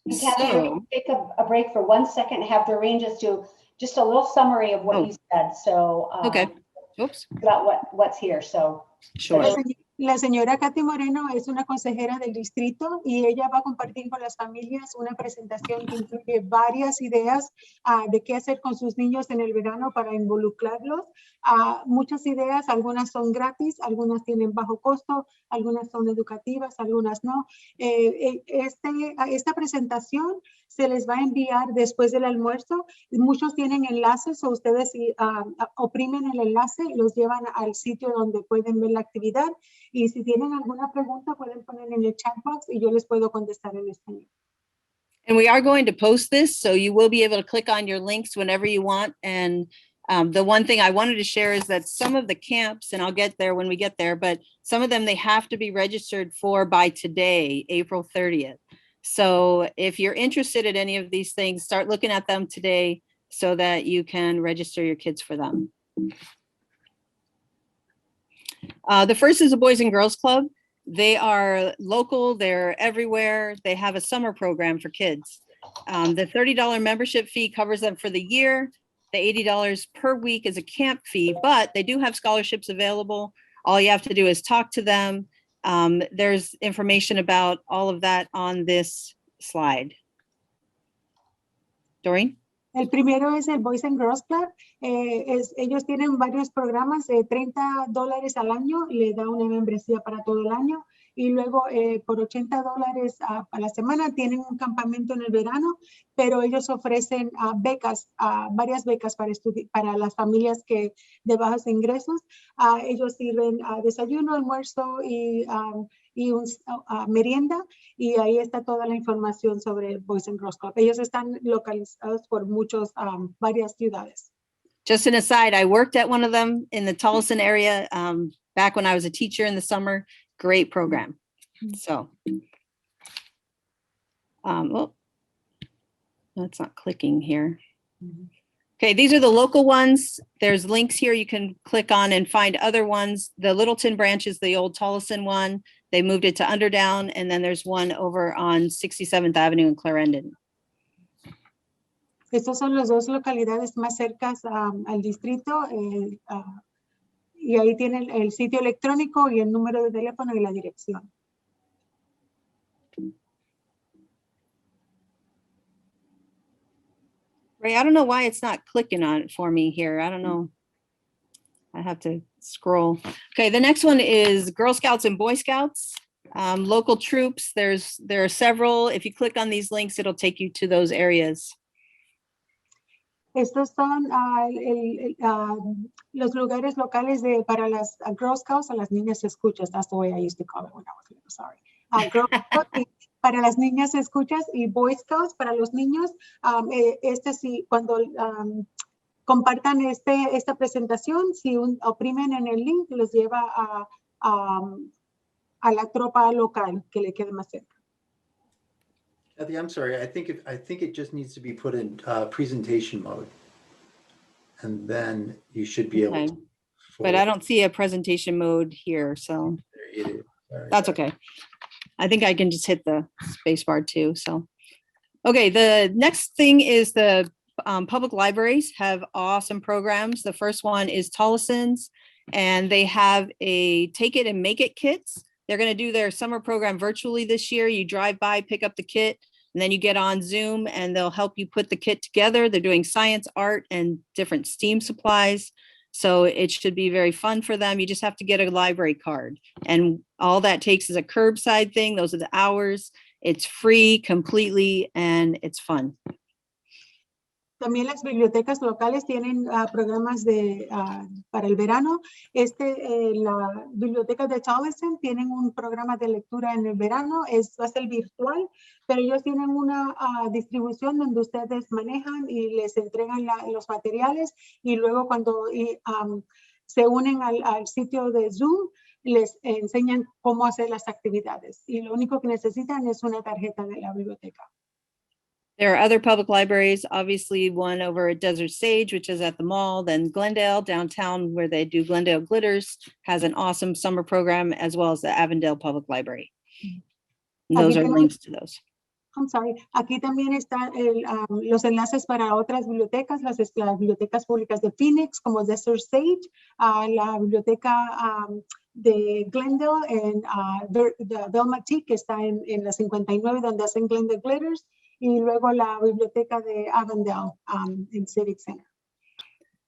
[SPEAKER 1] And Cathy, we're going to take a break for 1 second and have Doreen just do just a little summary of what you said. So
[SPEAKER 8] okay. Oops.
[SPEAKER 1] About what's here. So
[SPEAKER 8] sure.
[SPEAKER 4] La señora Cathy Moreno es una consejera del distrito y ella va a compartir con las familias una presentación que incluye varias ideas de qué hacer con sus niños en el verano para involucrarlos. Muchas ideas, algunas son gratis, algunas tienen bajo costo, algunas son educativas, algunas no. Esta presentación se les va a enviar después del almuerzo. Muchos tienen enlaces o ustedes oprimen el enlace, los llevan al sitio donde pueden ver la actividad. Y si tienen alguna pregunta, pueden poner en el chat box y yo les puedo contestar en español.
[SPEAKER 8] And we are going to post this, so you will be able to click on your links whenever you want. And the one thing I wanted to share is that some of the camps, and I'll get there when we get there, but some of them they have to be registered for by today, April 30th. So if you're interested in any of these things, start looking at them today so that you can register your kids for them. The first is the Boys and Girls Club. They are local, they're everywhere. They have a summer program for kids. The $30 membership fee covers them for the year. The $80 per week is a camp fee, but they do have scholarships available. All you have to do is talk to them. There's information about all of that on this slide. Doreen?
[SPEAKER 4] El primero es el Boys and Girls Club. Ellos tienen varios programas, $30 al año, le da una membresía para todo el año. Y luego por $80 a la semana tienen un campamento en el verano, pero ellos ofrecen becas, varias becas para las familias de bajos ingresos. Ellos sirven desayuno, almuerzo y merienda, y ahí está toda la información sobre Boys and Girls Club. Ellos están localizados por varias ciudades.
[SPEAKER 8] Just an aside, I worked at one of them in the Tolleson area back when I was a teacher in the summer. Great program. So, oh, that's not clicking here. Okay, these are the local ones. There's links here you can click on and find other ones. The Littleton branch is the old Tolleson one. They moved it to Underdown, and then there's one over on 67th Avenue in Clarendon.
[SPEAKER 4] Estas son las dos localidades más cercas al distrito. Y ahí tienen el sitio electrónico y el número de teléfono y la dirección.
[SPEAKER 8] Ray, I don't know why it's not clicking on it for me here. I don't know. I have to scroll. Okay, the next one is Girl Scouts and Boy Scouts. Local troops, there are several. If you click on these links, it'll take you to those areas.
[SPEAKER 4] Estos son los lugares locales para las Girl Scouts, a las niñas escuchas. That's the way I used to call it when I was little, sorry. Girl Scouts para las niñas escuchas y Boy Scouts para los niños. Sí, cuando compartan esta presentación, si oprimen en el link, los lleva a la tropa local que le quede más cerca.
[SPEAKER 9] Cathy, I'm sorry. I think it just needs to be put in presentation mode, and then you should be able to.
[SPEAKER 8] But I don't see a presentation mode here, so that's okay. I think I can just hit the space bar too. So, okay, the next thing is the public libraries have awesome programs. The first one is Tolleson's, and they have a Take It and Make It kits. They're going to do their summer program virtually this year. You drive by, pick up the kit, and then you get on Zoom and they'll help you put the kit together. They're doing science, art, and different STEAM supplies. So it should be very fun for them. You just have to get a library card. And all that takes is a curbside thing. Those are the hours. It's free completely and it's fun.
[SPEAKER 4] También las bibliotecas locales tienen programas para el verano. La biblioteca de Tolleson tienen un programa de lectura en el verano, va a ser virtual, pero ellos tienen una distribución donde ustedes manejan y les entregan los materiales y luego cuando se unen al sitio de Zoom, les enseñan cómo hacer las actividades y lo único que necesitan es una tarjeta de la biblioteca.
[SPEAKER 8] There are other public libraries, obviously one over at Desert Sage, which is at the mall, then Glendale downtown where they do Glendale Glitters has an awesome summer program, as well as the Avondale Public Library. And those are links to those.
[SPEAKER 4] I'm sorry. Aquí también están los enlaces para otras bibliotecas, las bibliotecas públicas de Phoenix, como Desert Sage, la biblioteca de Glendale en Velma Teak, que está en la 59, donde hacen Glendale Glitters, y luego la biblioteca de Avondale in Civic Center.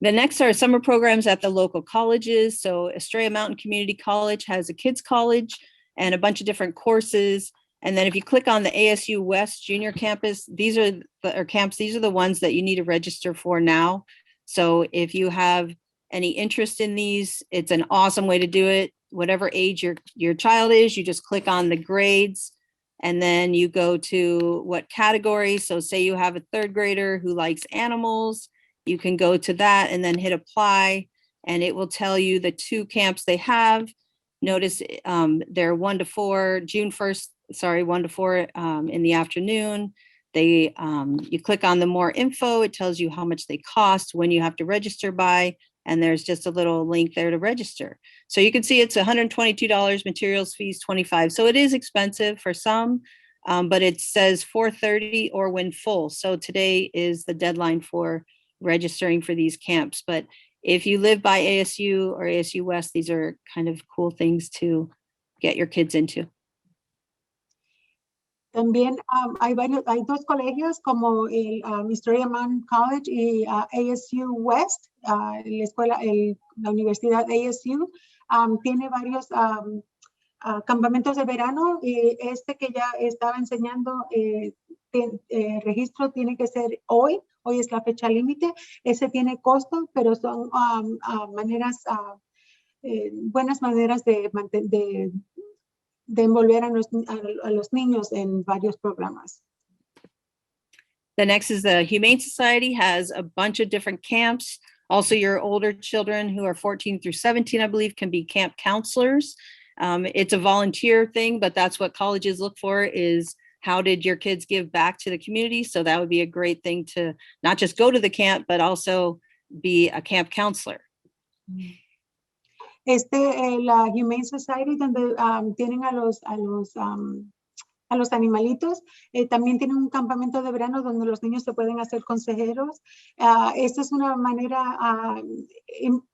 [SPEAKER 8] The next are summer programs at the local colleges. So Estrella Mountain Community College has a kids college and a bunch of different courses. And then if you click on the ASU West Junior Campus, these are the ones that you need to register for now. So if you have any interest in these, it's an awesome way to do it. Whatever age your child is, you just click on the grades and then you go to what category. So say you have a third grader who likes animals, you can go to that and then hit apply and it will tell you the 2 camps they have. Notice they're 1 to 4, June 1st, 1 to 4 in the afternoon. You click on the more info, it tells you how much they cost, when you have to register by, and there's just a little link there to register. So you can see it's $122, materials fees $25. So it is expensive for some, but it says 4:30 or when full. So today is the deadline for registering for these camps. But if you live by ASU or ASU West, these are kind of cool things to get your kids into.
[SPEAKER 4] También hay 2 colegios como el Estrella Mountain College y ASU West, la Universidad ASU, tiene varios campamentos de verano y que ya estaba enseñando, registro tiene que ser hoy es la fecha límite, ese tiene costo, pero son buenas maneras de envolver a los niños en varios programas.
[SPEAKER 8] The next is the Humane Society has a bunch of different camps. Also, your older children who are 14 through 17, I believe, can be camp counselors. It's a volunteer thing, but that's what colleges look for is how did your kids give back to the community? So that would be a great thing to not just go to the camp, but also be a camp counselor.
[SPEAKER 4] La Humane Society, donde tienen a los animalitos, también tienen un campamento de verano donde los niños se pueden hacer consejeros. Esta es una manera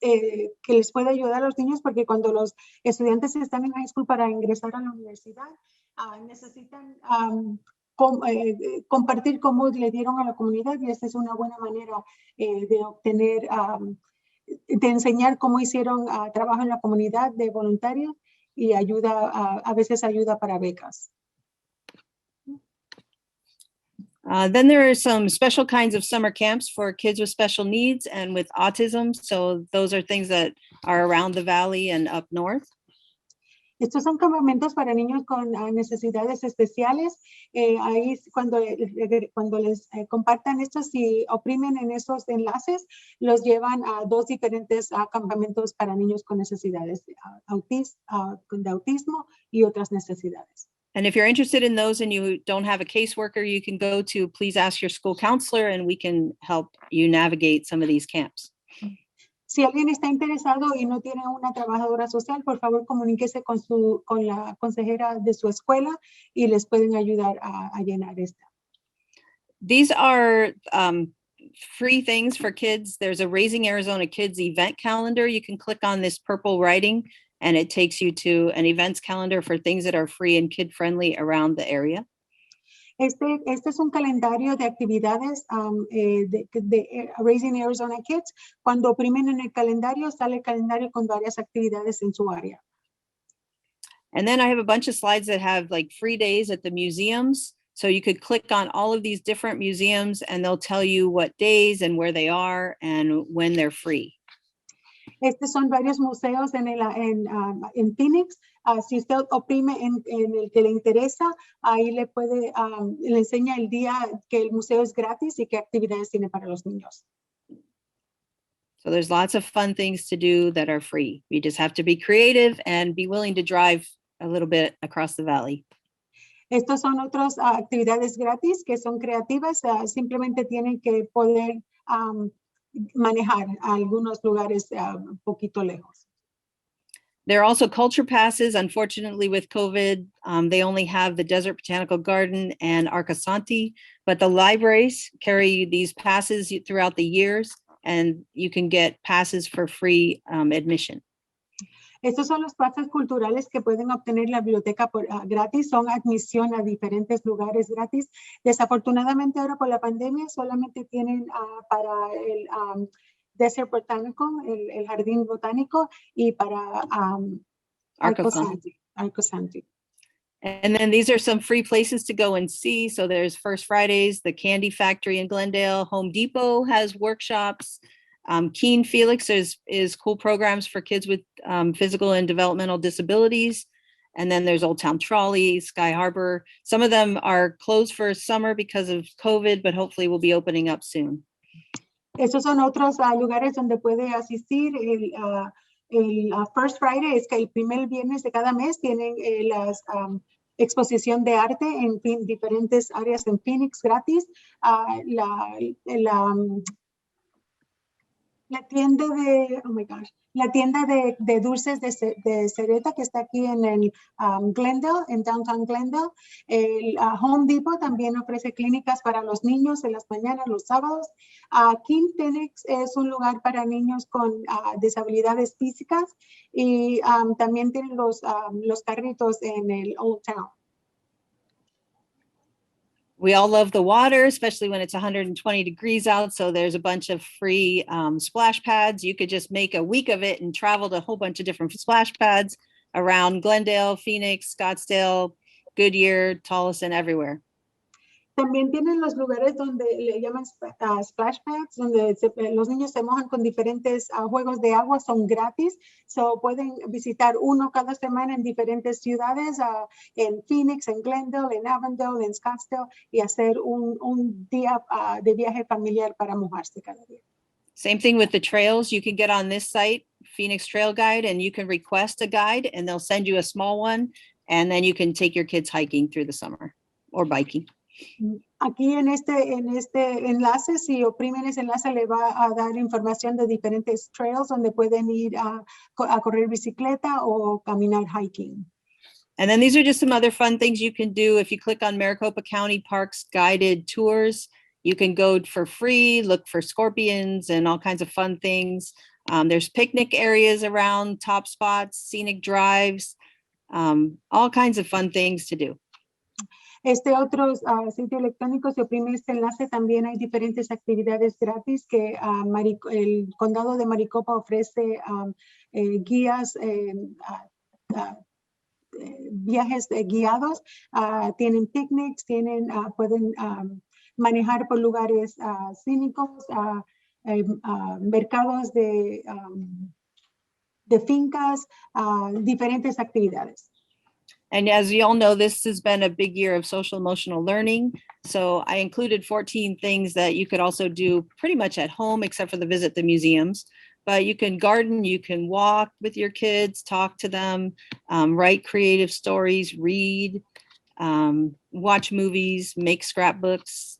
[SPEAKER 4] que les puede ayudar a los niños porque cuando los estudiantes están en high school para ingresar a la universidad, necesitan compartir cómo le dieron a la comunidad y esta es una buena manera de obtener de enseñar cómo hicieron trabajo en la comunidad de voluntarios y a veces ayuda para becas.
[SPEAKER 8] Then there are some special kinds of summer camps for kids with special needs and with autism. So those are things that are around the valley and up north.
[SPEAKER 4] Estos son campamentos para niños con necesidades especiales. Ahí cuando les compartan estos, si oprimen en esos enlaces, los llevan a 2 diferentes campamentos para niños con necesidades de autismo y otras necesidades.
[SPEAKER 8] And if you're interested in those and you don't have a caseworker, you can go to Please Ask Your School Counselor and we can help you navigate some of these camps.
[SPEAKER 4] Si alguien está interesado y no tiene una trabajadora social, por favor comuníquese con la consejera de su escuela y les pueden ayudar a llenar esta.
[SPEAKER 8] These are free things for kids. There's a Raising Arizona Kids event calendar. You can click on this purple writing and it takes you to an events calendar for things that are free and kid-friendly around the area.
[SPEAKER 4] Este es un calendario de actividades de Raising Arizona Kids. Cuando oprimen en el calendario, sale el calendario con varias actividades en su área.
[SPEAKER 8] And then I have a bunch of slides that have like free days at the museums. So you could click on all of these different museums and they'll tell you what days and where they are and when they're free.
[SPEAKER 4] Estos son varios museos en Phoenix. Si usted oprime en el que le interesa, ahí le enseña el día que el museo es gratis y qué actividades tiene para los niños.
[SPEAKER 8] So there's lots of fun things to do that are free. You just have to be creative and be willing to drive a little bit across the valley.
[SPEAKER 4] Estos son otras actividades gratis que son creativas. Simplemente tienen que poder manejar a algunos lugares un poquito lejos.
[SPEAKER 8] There are also culture passes. Unfortunately, with COVID, they only have the Desert Botanical Garden and Arcosanti, but the libraries carry these passes throughout the years, and you can get passes for free admission.
[SPEAKER 4] Estos son los pases culturales que pueden obtener la biblioteca gratis, son admisión a diferentes lugares gratis. Desafortunadamente ahora por la pandemia solamente tienen para el Desert Botanical, el jardín botánico, y para Arcosanti.
[SPEAKER 8] And then these are some free places to go and see. So there's First Fridays, the Candy Factory in Glendale, Home Depot has workshops. Keen Felix is cool programs for kids with physical and developmental disabilities. And then there's Old Town Trolley, Sky Harbor. Some of them are closed for summer because of COVID, but hopefully will be opening up soon.
[SPEAKER 4] Estos son otros lugares donde puede asistir. El First Friday es que el primer viernes de cada mes tienen la exposición de arte en diferentes áreas en Phoenix gratis. La tienda de, la tienda de dulces de Cereta que está aquí en el Glendale, en Downtown Glendale. El Home Depot también ofrece clínicas para los niños en las mañanas, los sábados. King Phoenix es un lugar para niños con disabilidades físicas y también tienen los carritos en el Old Town.
[SPEAKER 8] We all love the water, especially when it's 120 degrees out. So there's a bunch of free splash pads. You could just make a week of it and travel to a whole bunch of different splash pads around Glendale, Phoenix, Scottsdale, Goodyear, Tolleson, everywhere.
[SPEAKER 4] También tienen los lugares donde le llaman splash pads, donde los niños se mojan con diferentes juegos de agua, son gratis. So pueden visitar uno cada semana en diferentes ciudades, en Phoenix, en Glendale, en Avondale, en Scottsdale, y hacer un día de viaje familiar para mojarse cada día.
[SPEAKER 8] Same thing with the trails. You can get on this site, Phoenix Trail Guide, and you can request a guide and they'll send you a small one. And then you can take your kids hiking through the summer or biking.
[SPEAKER 4] Aquí en este enlace, si oprimen ese enlace, le va a dar información de diferentes trails donde pueden ir a correr bicicleta o caminar hiking.
[SPEAKER 8] And then these are just some other fun things you can do. If you click on Maricopa County Parks guided tours, you can go for free, look for scorpions and all kinds of fun things. There's picnic areas around, top spots, scenic drives, all kinds of fun things to do.
[SPEAKER 4] Este otro sitio electrónico, si oprime este enlace, también hay diferentes actividades gratis que el condado de Maricopa ofrece guías, viajes guiados, tienen picnics, pueden manejar por lugares cínicos, mercados de fincas, diferentes actividades.
[SPEAKER 8] And as you all know, this has been a big year of social emotional learning. So I included 14 things that you could also do pretty much at home, except for the visit the museums. But you can garden, you can walk with your kids, talk to them, write creative stories, read, watch movies, make scrapbooks,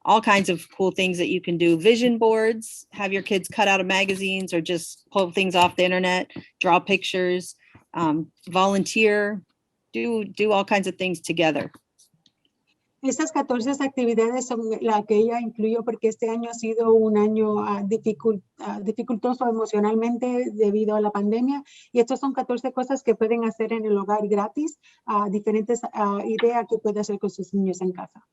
[SPEAKER 8] all kinds of cool things that you can do. Vision boards, have your kids cut out of magazines or just pull things off the internet, draw pictures, volunteer, do all kinds of things together.
[SPEAKER 4] Estas 14 actividades son las que ella incluyó porque este año ha sido un año dificultoso emocionalmente debido a la pandemia. Y estas son 14 cosas que pueden hacer en el hogar gratis, diferentes ideas que puede hacer con sus niños en casa.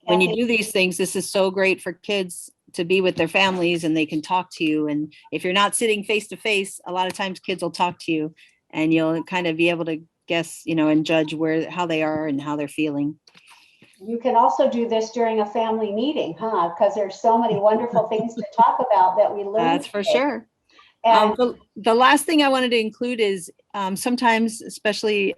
[SPEAKER 8] When you do these things, this is so great for kids to be with their families and they can talk to you. And if you're not sitting face to face, a lot of times kids will talk to you and you'll kind of be able to guess, you know, and judge how they are and how they're feeling.
[SPEAKER 1] You can also do this during a family meeting, huh? Because there's so many wonderful things to talk about that we learned.
[SPEAKER 8] That's for sure.
[SPEAKER 1] And
[SPEAKER 8] The last thing I wanted to include is sometimes, especially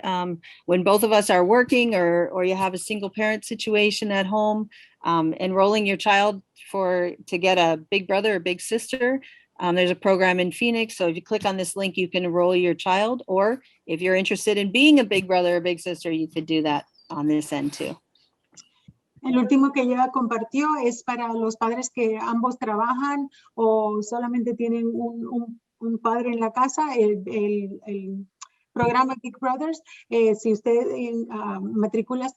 [SPEAKER 8] when both of us are working or you have a single parent situation at home, enrolling your child to get a big brother or big sister. There's a program in Phoenix. So if you click on this link, you can enroll your child. Or if you're interested in being a big brother or big sister, you could do that on this end too.
[SPEAKER 4] El último que ella compartió es para los padres que ambos trabajan o solamente tienen un padre en la casa, el programa Big Brothers. Si usted matricula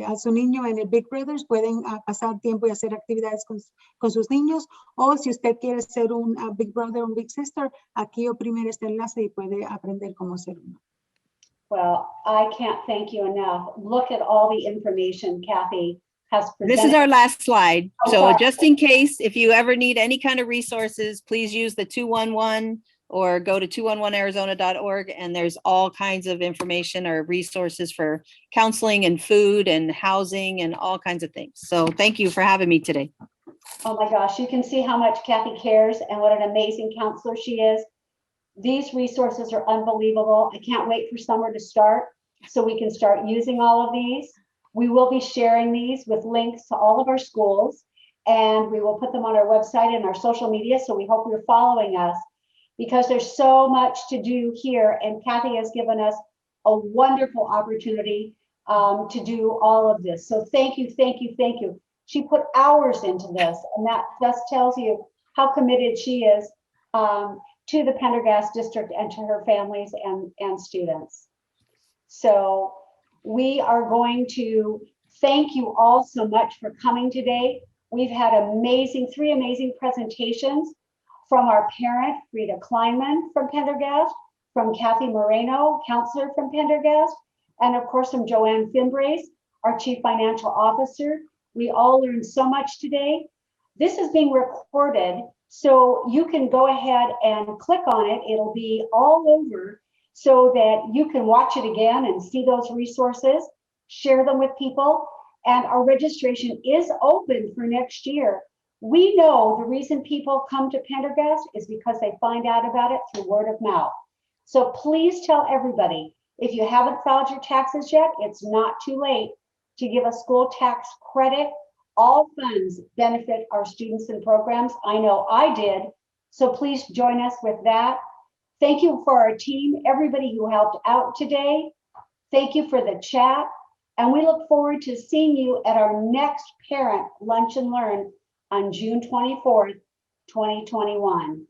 [SPEAKER 4] a su niño en el Big Brothers, pueden pasar tiempo y hacer actividades con sus niños. O si usted quiere ser un Big Brother o un Big Sister, aquí oprime este enlace y puede aprender cómo ser uno.
[SPEAKER 1] well, I can't thank you enough. Look at all the information Cathy has presented.
[SPEAKER 8] This is our last slide.
[SPEAKER 1] Oh,
[SPEAKER 8] So
[SPEAKER 1] sorry.
[SPEAKER 8] just in case, if you ever need any kind of resources, please use the 211 or go to 211arizona.org. And there's all kinds of information or resources for counseling and food and housing and all kinds of things. So thank you for having me today.
[SPEAKER 1] Oh my gosh, you can see how much Cathy cares and what an amazing counselor she is. These resources are unbelievable. I can't wait for summer to start so we can start using all of these. We will be sharing these with links to all of our schools, and we will put them on our website and our social media. So we hope you're following us because there's so much to do here. And Cathy has given us a wonderful opportunity to do all of this. So thank you, thank you, thank you. She put hours into this, and that just tells you how committed she is to the Pendergast district and to her families and students. So we are going to thank you all so much for coming today. We've had three amazing presentations from our parent, Frieda Kleinman from Pendergast, from Cathy Moreno, counselor from Pendergast, and of course from Joanne Fimbres, our chief financial officer. We all learned so much today. This is being recorded, so you can go ahead and click on it. It'll be all over so that you can watch it again and see those resources, share them with people. And our registration is open for next year. We know the reason people come to Pendergast is because they find out about it through word of mouth. So please tell everybody, if you haven't filed your taxes yet, it's not too late to give a school tax credit. All funds benefit our students and programs. I know I did. So please join us with that. Thank you for our team, everybody who helped out today. Thank you for the chat. And we look forward to seeing you at our next Parent Lunch and Learn on June 24th, 2021.